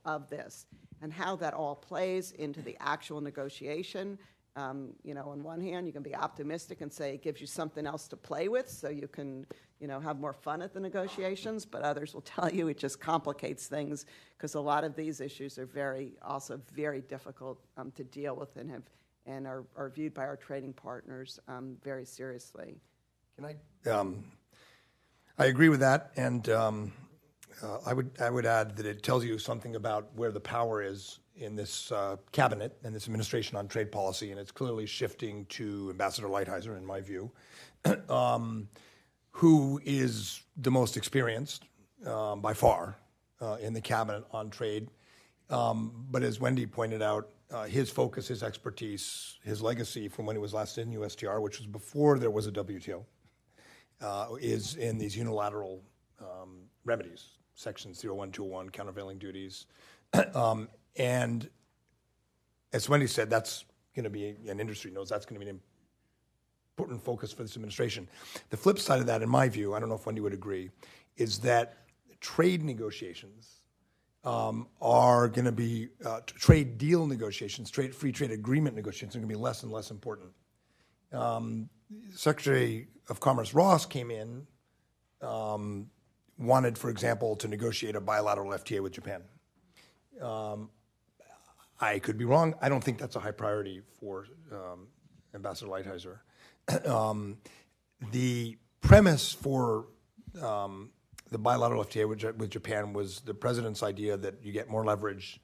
of this. And how that all plays into the actual negotiation, on one hand, you can be optimistic and say it gives you something else to play with so you can, have more fun at the negotiations, but others will tell you it just complicates things because a lot of these issues are very difficult to deal with and are viewed by our trading partners very seriously. Can I agree with that, and I would add that it tells you something about where the power is in this cabinet and this administration on trade policy, and it's clearly shifting to Ambassador Lighthizer, in my view, who is the most experienced by far in the cabinet on trade. But as Wendy pointed out, his focus, his expertise, his legacy from when he was last in USTR, which was before there was a WTO, is in these unilateral remedies, sections 01, 201, countervailing duties. And as Wendy said, that's going to be, and industry knows that's going to be an important focus for this administration. The flip side of that, in my view, I don't know if Wendy would agree, is that trade negotiations are going to be, trade deal negotiations, free trade agreement negotiations are going to be less and less important. Secretary of Commerce Ross came in, wanted, for example, to negotiate a bilateral FTA with Japan. I could be wrong. I don't think that's a high priority for Ambassador Lighthizer. The premise for the bilateral FTA with Japan was the president's idea that you get more leverage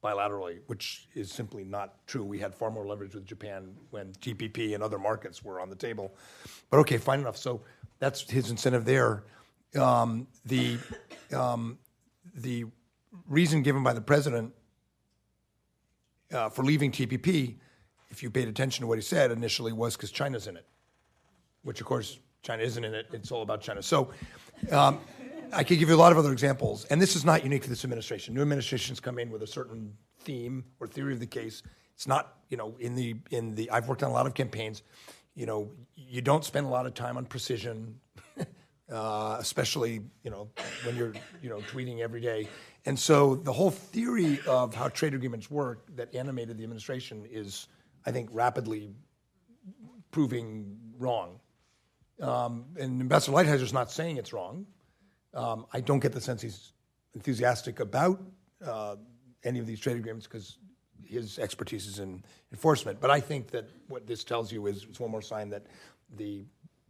bilaterally, which is simply not true. We had far more leverage with Japan when TPP and other markets were on the table. But okay, fine enough. So that's his incentive there. The reason given by the president for leaving TPP, if you paid attention to what he said initially, was because China's in it, which of course China isn't in it. It's all about China. So I could give you a lot of other examples, and this is not unique to this administration. New administrations come in with a certain theme or theory of the case. It's not, in the I've worked on a lot of campaigns. You don't spend a lot of time on precision, especially when you're tweeting every day. And so the whole theory of how trade agreements work that animated the administration is, I think, rapidly proving wrong. And Ambassador Lighthizer is not saying it's wrong. I don't get the sense he's enthusiastic about any of these trade agreements because his expertise is in enforcement. But I think that what this tells you is it's one more sign that the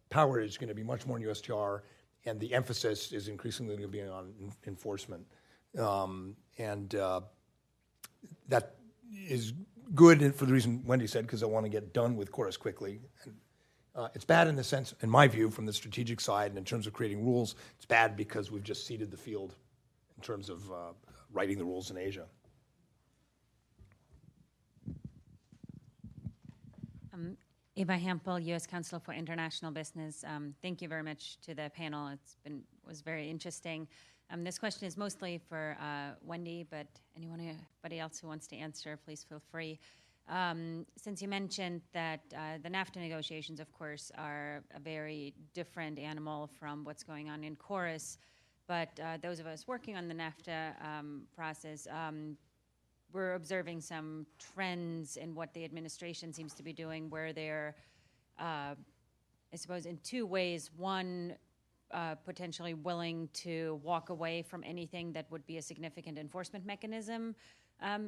power is going to be much more in USTR, and the emphasis is increasingly going to be on enforcement. That is good for the reason Wendy said, because I want to get done with KORUS quickly. And, it's bad in the sense, in my view, from the strategic side and in terms of creating rules. It's bad because we've just ceded the field in terms of writing the rules in Asia. Eva Hampel, U.S. Counsel for International Business. Thank you very much to the panel. Was very interesting. This question is mostly for Wendy, but anybody else who wants to answer, please feel free. Since you mentioned that the NAFTA negotiations, of course, are a very different animal from what's going on in KORUS, but those of us working on the NAFTA process, we're observing some trends in what the administration seems to be doing, where they're, I suppose, in two ways. One, potentially willing to walk away from anything that would be a significant enforcement mechanism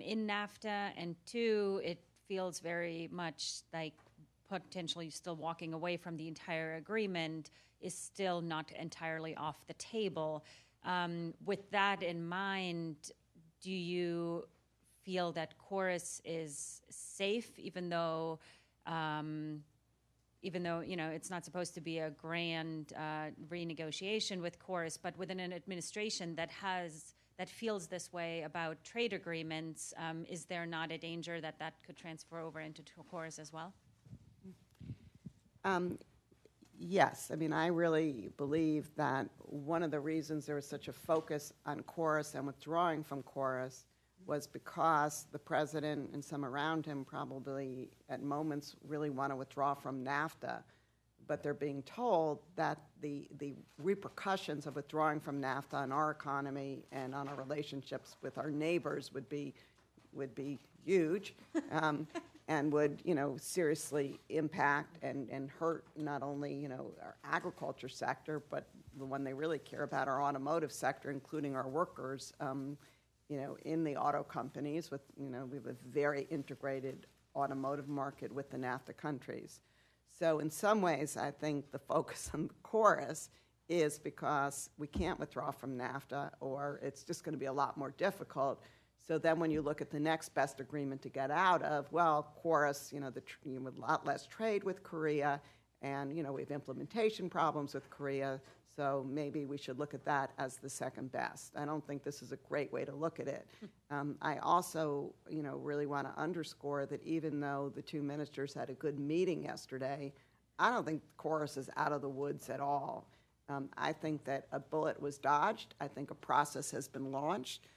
in NAFTA, and two, it feels very much like potentially still walking away from the entire agreement is still not entirely off the table. With that in mind, do you feel that KORUS is safe, even though it's not supposed to be a grand renegotiation with KORUS, but within an administration that feels this way about trade agreements, is there not a danger that could transfer over into KORUS as well? Yes. I mean, I really believe that one of the reasons there was such a focus on KORUS and withdrawing from KORUS was because the president and some around him probably at moments really want to withdraw from NAFTA, but they're being told that the repercussions of withdrawing from NAFTA on our economy and on our relationships with our neighbors would be huge, and would seriously impact and hurt not only our agriculture sector, but the one they really care about, our automotive sector, including our workers. In the auto companies, we have a very integrated automotive market with the NAFTA countries. So in some ways, I think the focus on KORUS is because we can't withdraw from NAFTA, or it's just going to be a lot more difficult. So then when you look at the next best agreement to get out of, well, KORUS, a lot less trade with Korea, and we have implementation problems with Korea. So maybe we should look at that as the second best. I don't think this is a great way to look at it. I also, really want to underscore that even though the two ministers had a good meeting yesterday, I don't think KORUS is out of the woods at all. I think that a bullet was dodged. I think a process has been launched.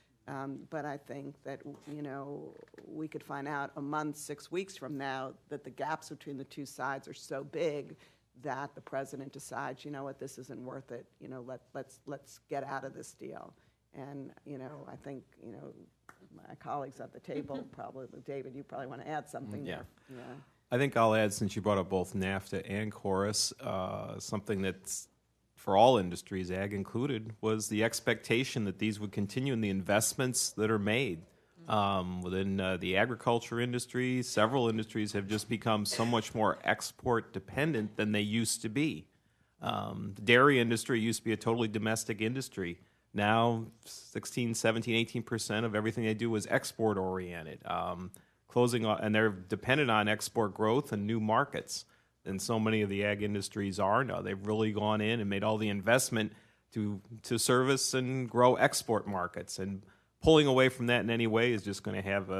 But I think that, we could find out a month, 6 weeks from now that the gaps between the two sides are so big that the president decides, this isn't worth it. Let's get out of this deal. And, I think, my colleagues at the table probably, David, you probably want to add something there. Yeah. I think I'll add, since you brought up both NAFTA and KORUS, something that's for all industries, ag included, was the expectation that these would continue in the investments that are made. Within the agriculture industry, several industries have just become so much more export dependent than they used to be. The dairy industry used to be a totally domestic industry. Now 16, 17, 18% of everything they do is export oriented. And they're dependent on export growth and new markets. And so many of the ag industries are now. They've really gone in and made all the investment to service and grow export markets. And pulling away from that in any way is just going to have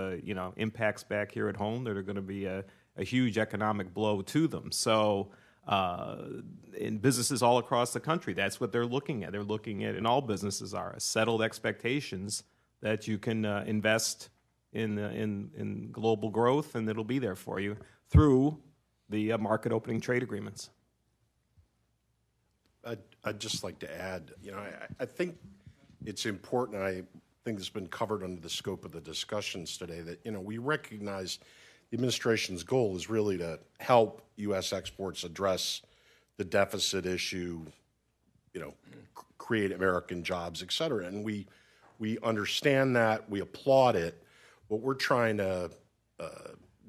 impacts back here at home that are going to be a huge economic blow to them. So in businesses all across the country, that's what they're looking at. They're looking at, and all businesses are, settled expectations that you can invest in global growth, and it'll be there for you through the market opening trade agreements. I'd just like to add, I think it's important, and I think it's been covered under the scope of the discussions today, that, we recognize the administration's goal is really to help U.S. exports address the deficit issue, create American jobs, et cetera. And we understand that, we applaud it. What we're trying to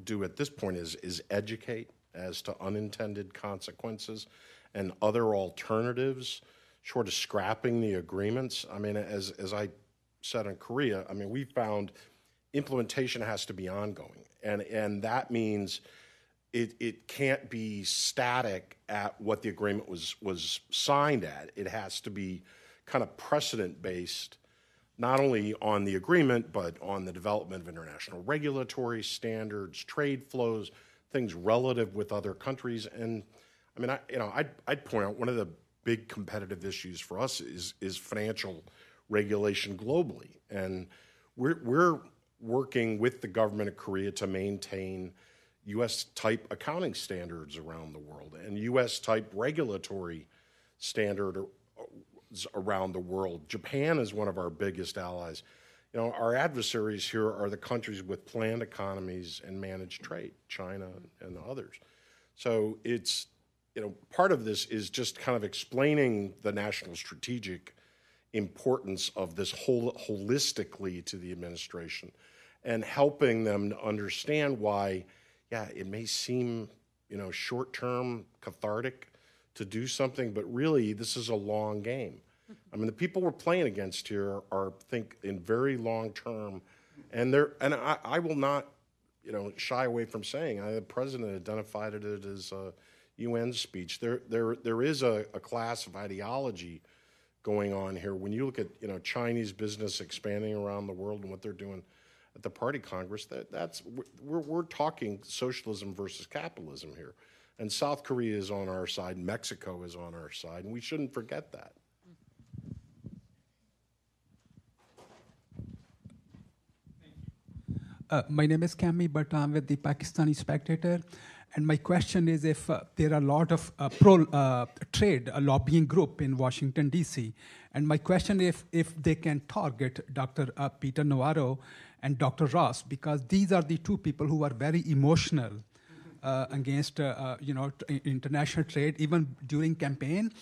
do at this point is educate as to unintended consequences and other alternatives, short of scrapping the agreements. I mean, as I said on Korea, we found implementation has to be ongoing. And that means it can't be static at what the agreement was signed at. It has to be kind of precedent-based, not only on the agreement, but on the development of international regulatory standards, trade flows, things relative with other countries. And I mean, I'd point out one of the big competitive issues for us is financial regulation globally. And we're working with the government of Korea to maintain U.S.-type accounting standards around the world and U.S.-type regulatory standards around the world. Japan is one of our biggest allies. Our adversaries here are the countries with planned economies and managed trade, China and others. So it's, part of this is just kind of explaining the national strategic importance of this holistically to the administration and helping them to understand why, it may seem, short-term, cathartic to do something, but really this is a long game. I mean, the people we're playing against here are, think, in very long-term, and I will not, shy away from saying, the president identified it as a UN speech. There is a class of ideology going on here. When you look at, Chinese business expanding around the world and what they're doing at the Party Congress, we're talking socialism versus capitalism here. And South Korea is on our side, Mexico is on our side, and we shouldn't forget that. My name is Kami, but I'm with the Pakistani Spectator. And my question is if there are a lot of pro-trade lobbying group in Washington, D.C. And my question is if they can target Dr. Peter Navarro and Dr. Ross, because these are the two people who are very emotional against international trade, even during campaign.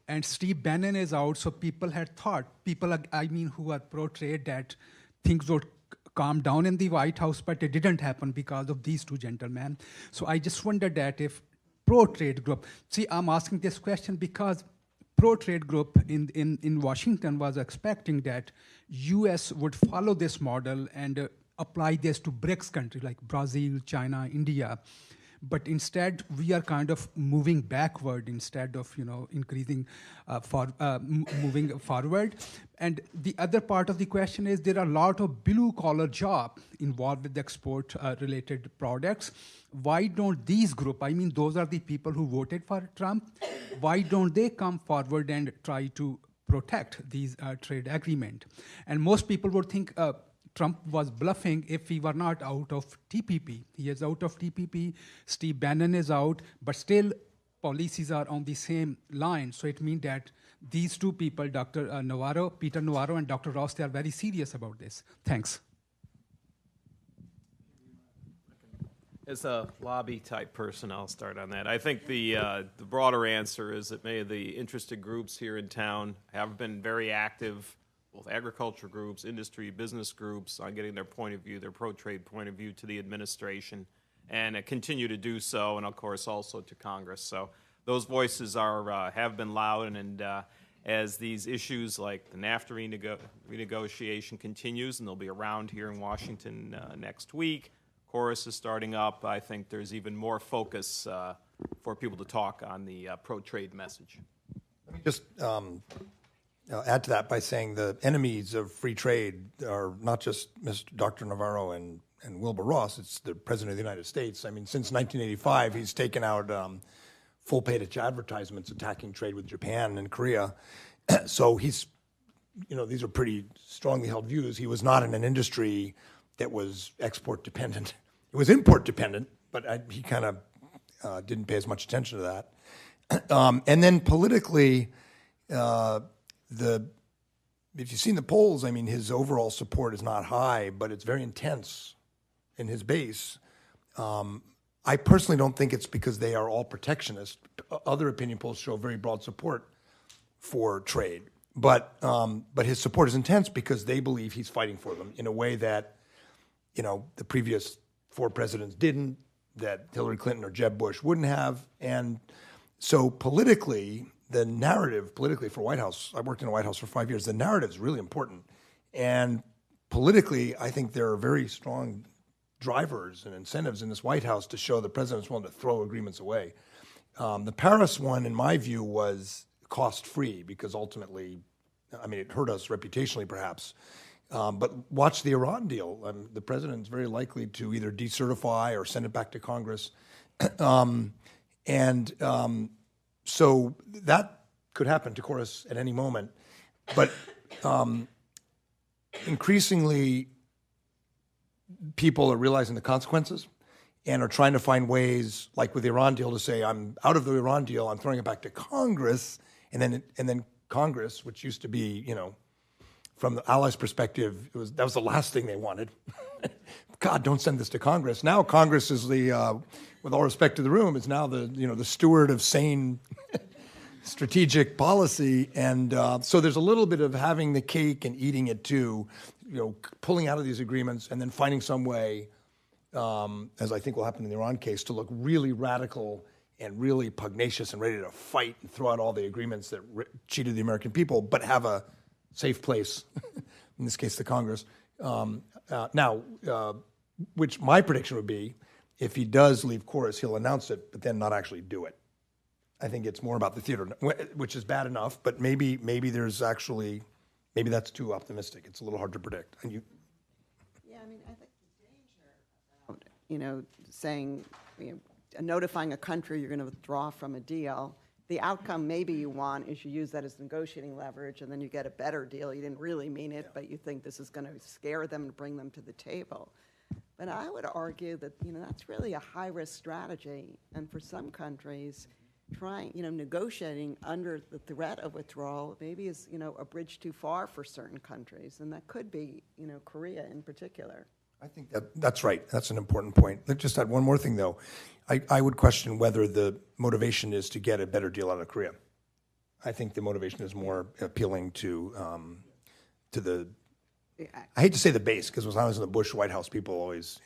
And Steve Bannon is out, so people had thought, who are pro-trade, that things would calm down in the White House, but it didn't happen because of these two gentlemen. So I just wondered that if pro-trade group, I'm asking this question because pro-trade group in Washington was expecting that US would follow this model and apply this to BRICS countries like Brazil, China, India. But instead, we are kind of moving backward instead of increasing, moving forward. And the other part of the question is there are a lot of blue-collar jobs involved with export-related products. Why don't these groups, those are the people who voted for Trump, why don't they come forward and try to protect these trade agreement? And most people would think Trump was bluffing if he were not out of TPP. He is out of TPP, Steve Bannon is out, but still policies are on the same line. So it means that these two people, Dr. Navarro, Peter Navarro and Dr. Ross, they are very serious about this. Thanks. As a lobby-type person, I'll start on that. I think the broader answer is that many of the interested groups here in town have been very active, both agriculture groups, industry, business groups, on getting their point of view, their pro-trade point of view to the administration, and continue to do so, and of course also to Congress. So those voices have been loud, and as these issues like the NAFTA renegotiation continues, and they'll be around here in Washington next week, KORUS is starting up, I think there's even more focus for people to talk on the pro-trade message. Let me just add to that by saying the enemies of free trade are not just Dr. Navarro and Wilbur Ross, it's the President of the United States. Since 1985, he's taken out full-page advertisements attacking trade with Japan and Korea. So he's, these are pretty strongly held views. He was not in an industry that was export-dependent. It was import-dependent, but he kind of didn't pay as much attention to that. And then politically, if you've seen the polls, his overall support is not high, but it's very intense in his base. I personally don't think it's because they are all protectionist. Other opinion polls show very broad support for trade, but his support is intense because they believe he's fighting for them in a way that the previous 4 presidents didn't, that Hillary Clinton or Jeb Bush wouldn't have, and so politically. The narrative politically for White House, I worked in the White House for 5 years, the narrative is really important. And politically, I think there are very strong drivers and incentives in this White House to show the president's willing to throw agreements away. The Paris one, in my view, was cost-free because ultimately, it hurt us reputationally perhaps. But watch the Iran deal. The president's very likely to either decertify or send it back to Congress. So that could happen to KORUS at any moment. But increasingly, people are realizing the consequences and are trying to find ways, like with the Iran deal, to say, I'm out of the Iran deal, I'm throwing it back to Congress, and then Congress, which used to be, from the Allies' perspective, that was the last thing they wanted. God, don't send this to Congress. Now Congress is with all respect to the room, is now the steward of sane strategic policy, and so there's a little bit of having the cake and eating it too, pulling out of these agreements and then finding some way, as I think will happen in the Iran case, to look really radical and really pugnacious and ready to fight and throw out all the agreements that cheated the American people, but have a safe place, in this case the Congress. Which my prediction would be, if he does leave KORUS, he'll announce it, but then not actually do it. I think it's more about the theater, which is bad enough, but maybe there's actually, maybe that's too optimistic. It's a little hard to predict. And you, Yeah, I mean, I think the danger about, saying, notifying a country you're going to withdraw from a deal, the outcome maybe you want is you use that as negotiating leverage, and then you get a better deal. You didn't really mean it, but you think this is going to scare them and bring them to the table. But I would argue that, that's really a high-risk strategy, and for some countries, negotiating under the threat of withdrawal maybe is, a bridge too far for certain countries, and that could be, Korea in particular. I think that's right. That's an important point. Let's just add one more thing, though. I would question whether the motivation is to get a better deal out of Korea. I think the motivation is more appealing to the. I hate to say the base, because when I was in the Bush White House, people always,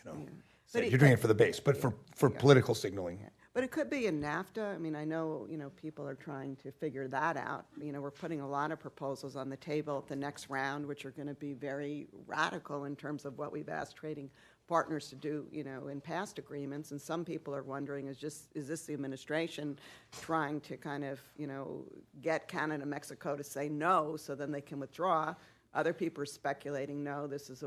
said, you're doing it for the base, but for political signaling. Yeah. But it could be in NAFTA. I mean, I know, people are trying to figure that out. We're putting a lot of proposals on the table at the next round, which are going to be very radical in terms of what we've asked trading partners to do, in past agreements. And some people are wondering, is this the administration trying to kind of, get Canada and Mexico to say no so then they can withdraw? Other people are speculating, no, this is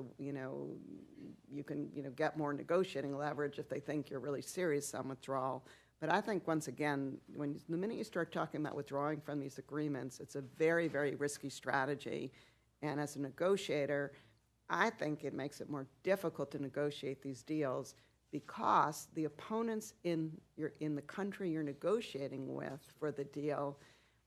you can, get more negotiating leverage if they think you're really serious on withdrawal. But I think, once again, the minute you start talking about withdrawing from these agreements, it's a very, very risky strategy. And as a negotiator, I think it makes it more difficult to negotiate these deals, because the opponents in the country you're negotiating with for the deal,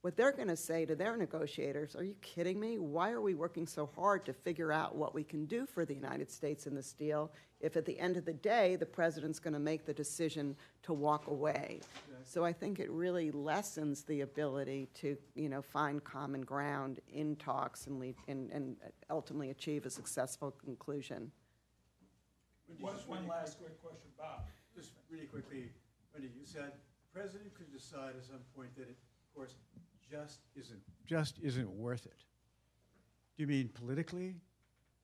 what they're going to say to their negotiators, are you kidding me? Why are we working so hard to figure out what we can do for the United States in this deal if at the end of the day the president's going to make the decision to walk away? So I think it really lessens the ability to, find common ground in talks and ultimately achieve a successful conclusion. One last quick question, Bob. Just really quickly, Wendy, you said the president could decide at some point that it, of course, just isn't worth it. Do you mean politically?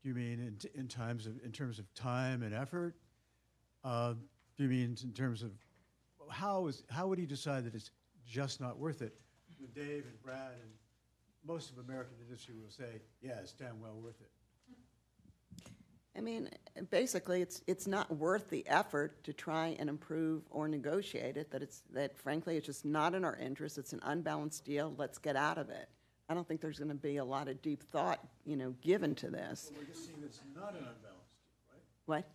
Do you mean in terms of time and effort? Do you mean in terms of how would he decide that it's just not worth it? When Dave and Brad and most of American industry will say, yeah, it's damn well worth it. I mean, basically, it's not worth the effort to try and improve or negotiate it. That frankly, it's just not in our interest. It's an unbalanced deal. Let's get out of it. I don't think there's going to be a lot of deep thought, given to this. Well, we're just seeing that it's not an unbalanced deal, right? What?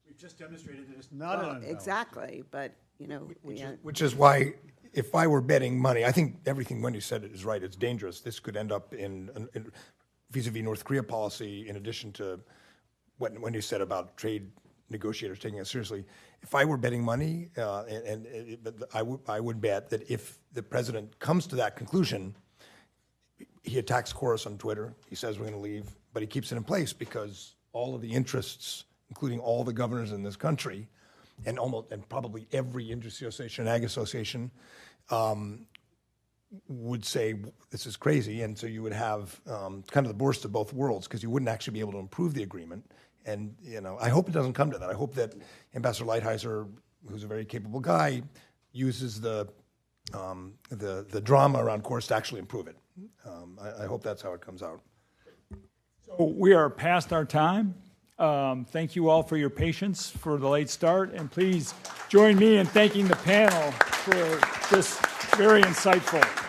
We've just demonstrated that it's not an unbalanced exactly, but Which is why, if I were betting money, I think everything Wendy said is right. It's dangerous. This could end up in vis-a-vis North Korea policy, in addition to what Wendy said about trade negotiators taking it seriously. If I were betting money, I would bet that if the president comes to that conclusion, he attacks KORUS on Twitter. He says we're going to leave, but he keeps it in place because all of the interests, including all the governors in this country, and probably every industry association, ag association, would say this is crazy, and so you would have kind of the worst of both worlds, because you wouldn't actually be able to improve the agreement. And I hope it doesn't come to that. I hope that Ambassador Lighthizer, who's a very capable guy, uses the drama around KORUS to actually improve it. I hope that's how it comes out. We are past our time. Thank you all for your patience for the late start, and please join me in thanking the panel for this very insightful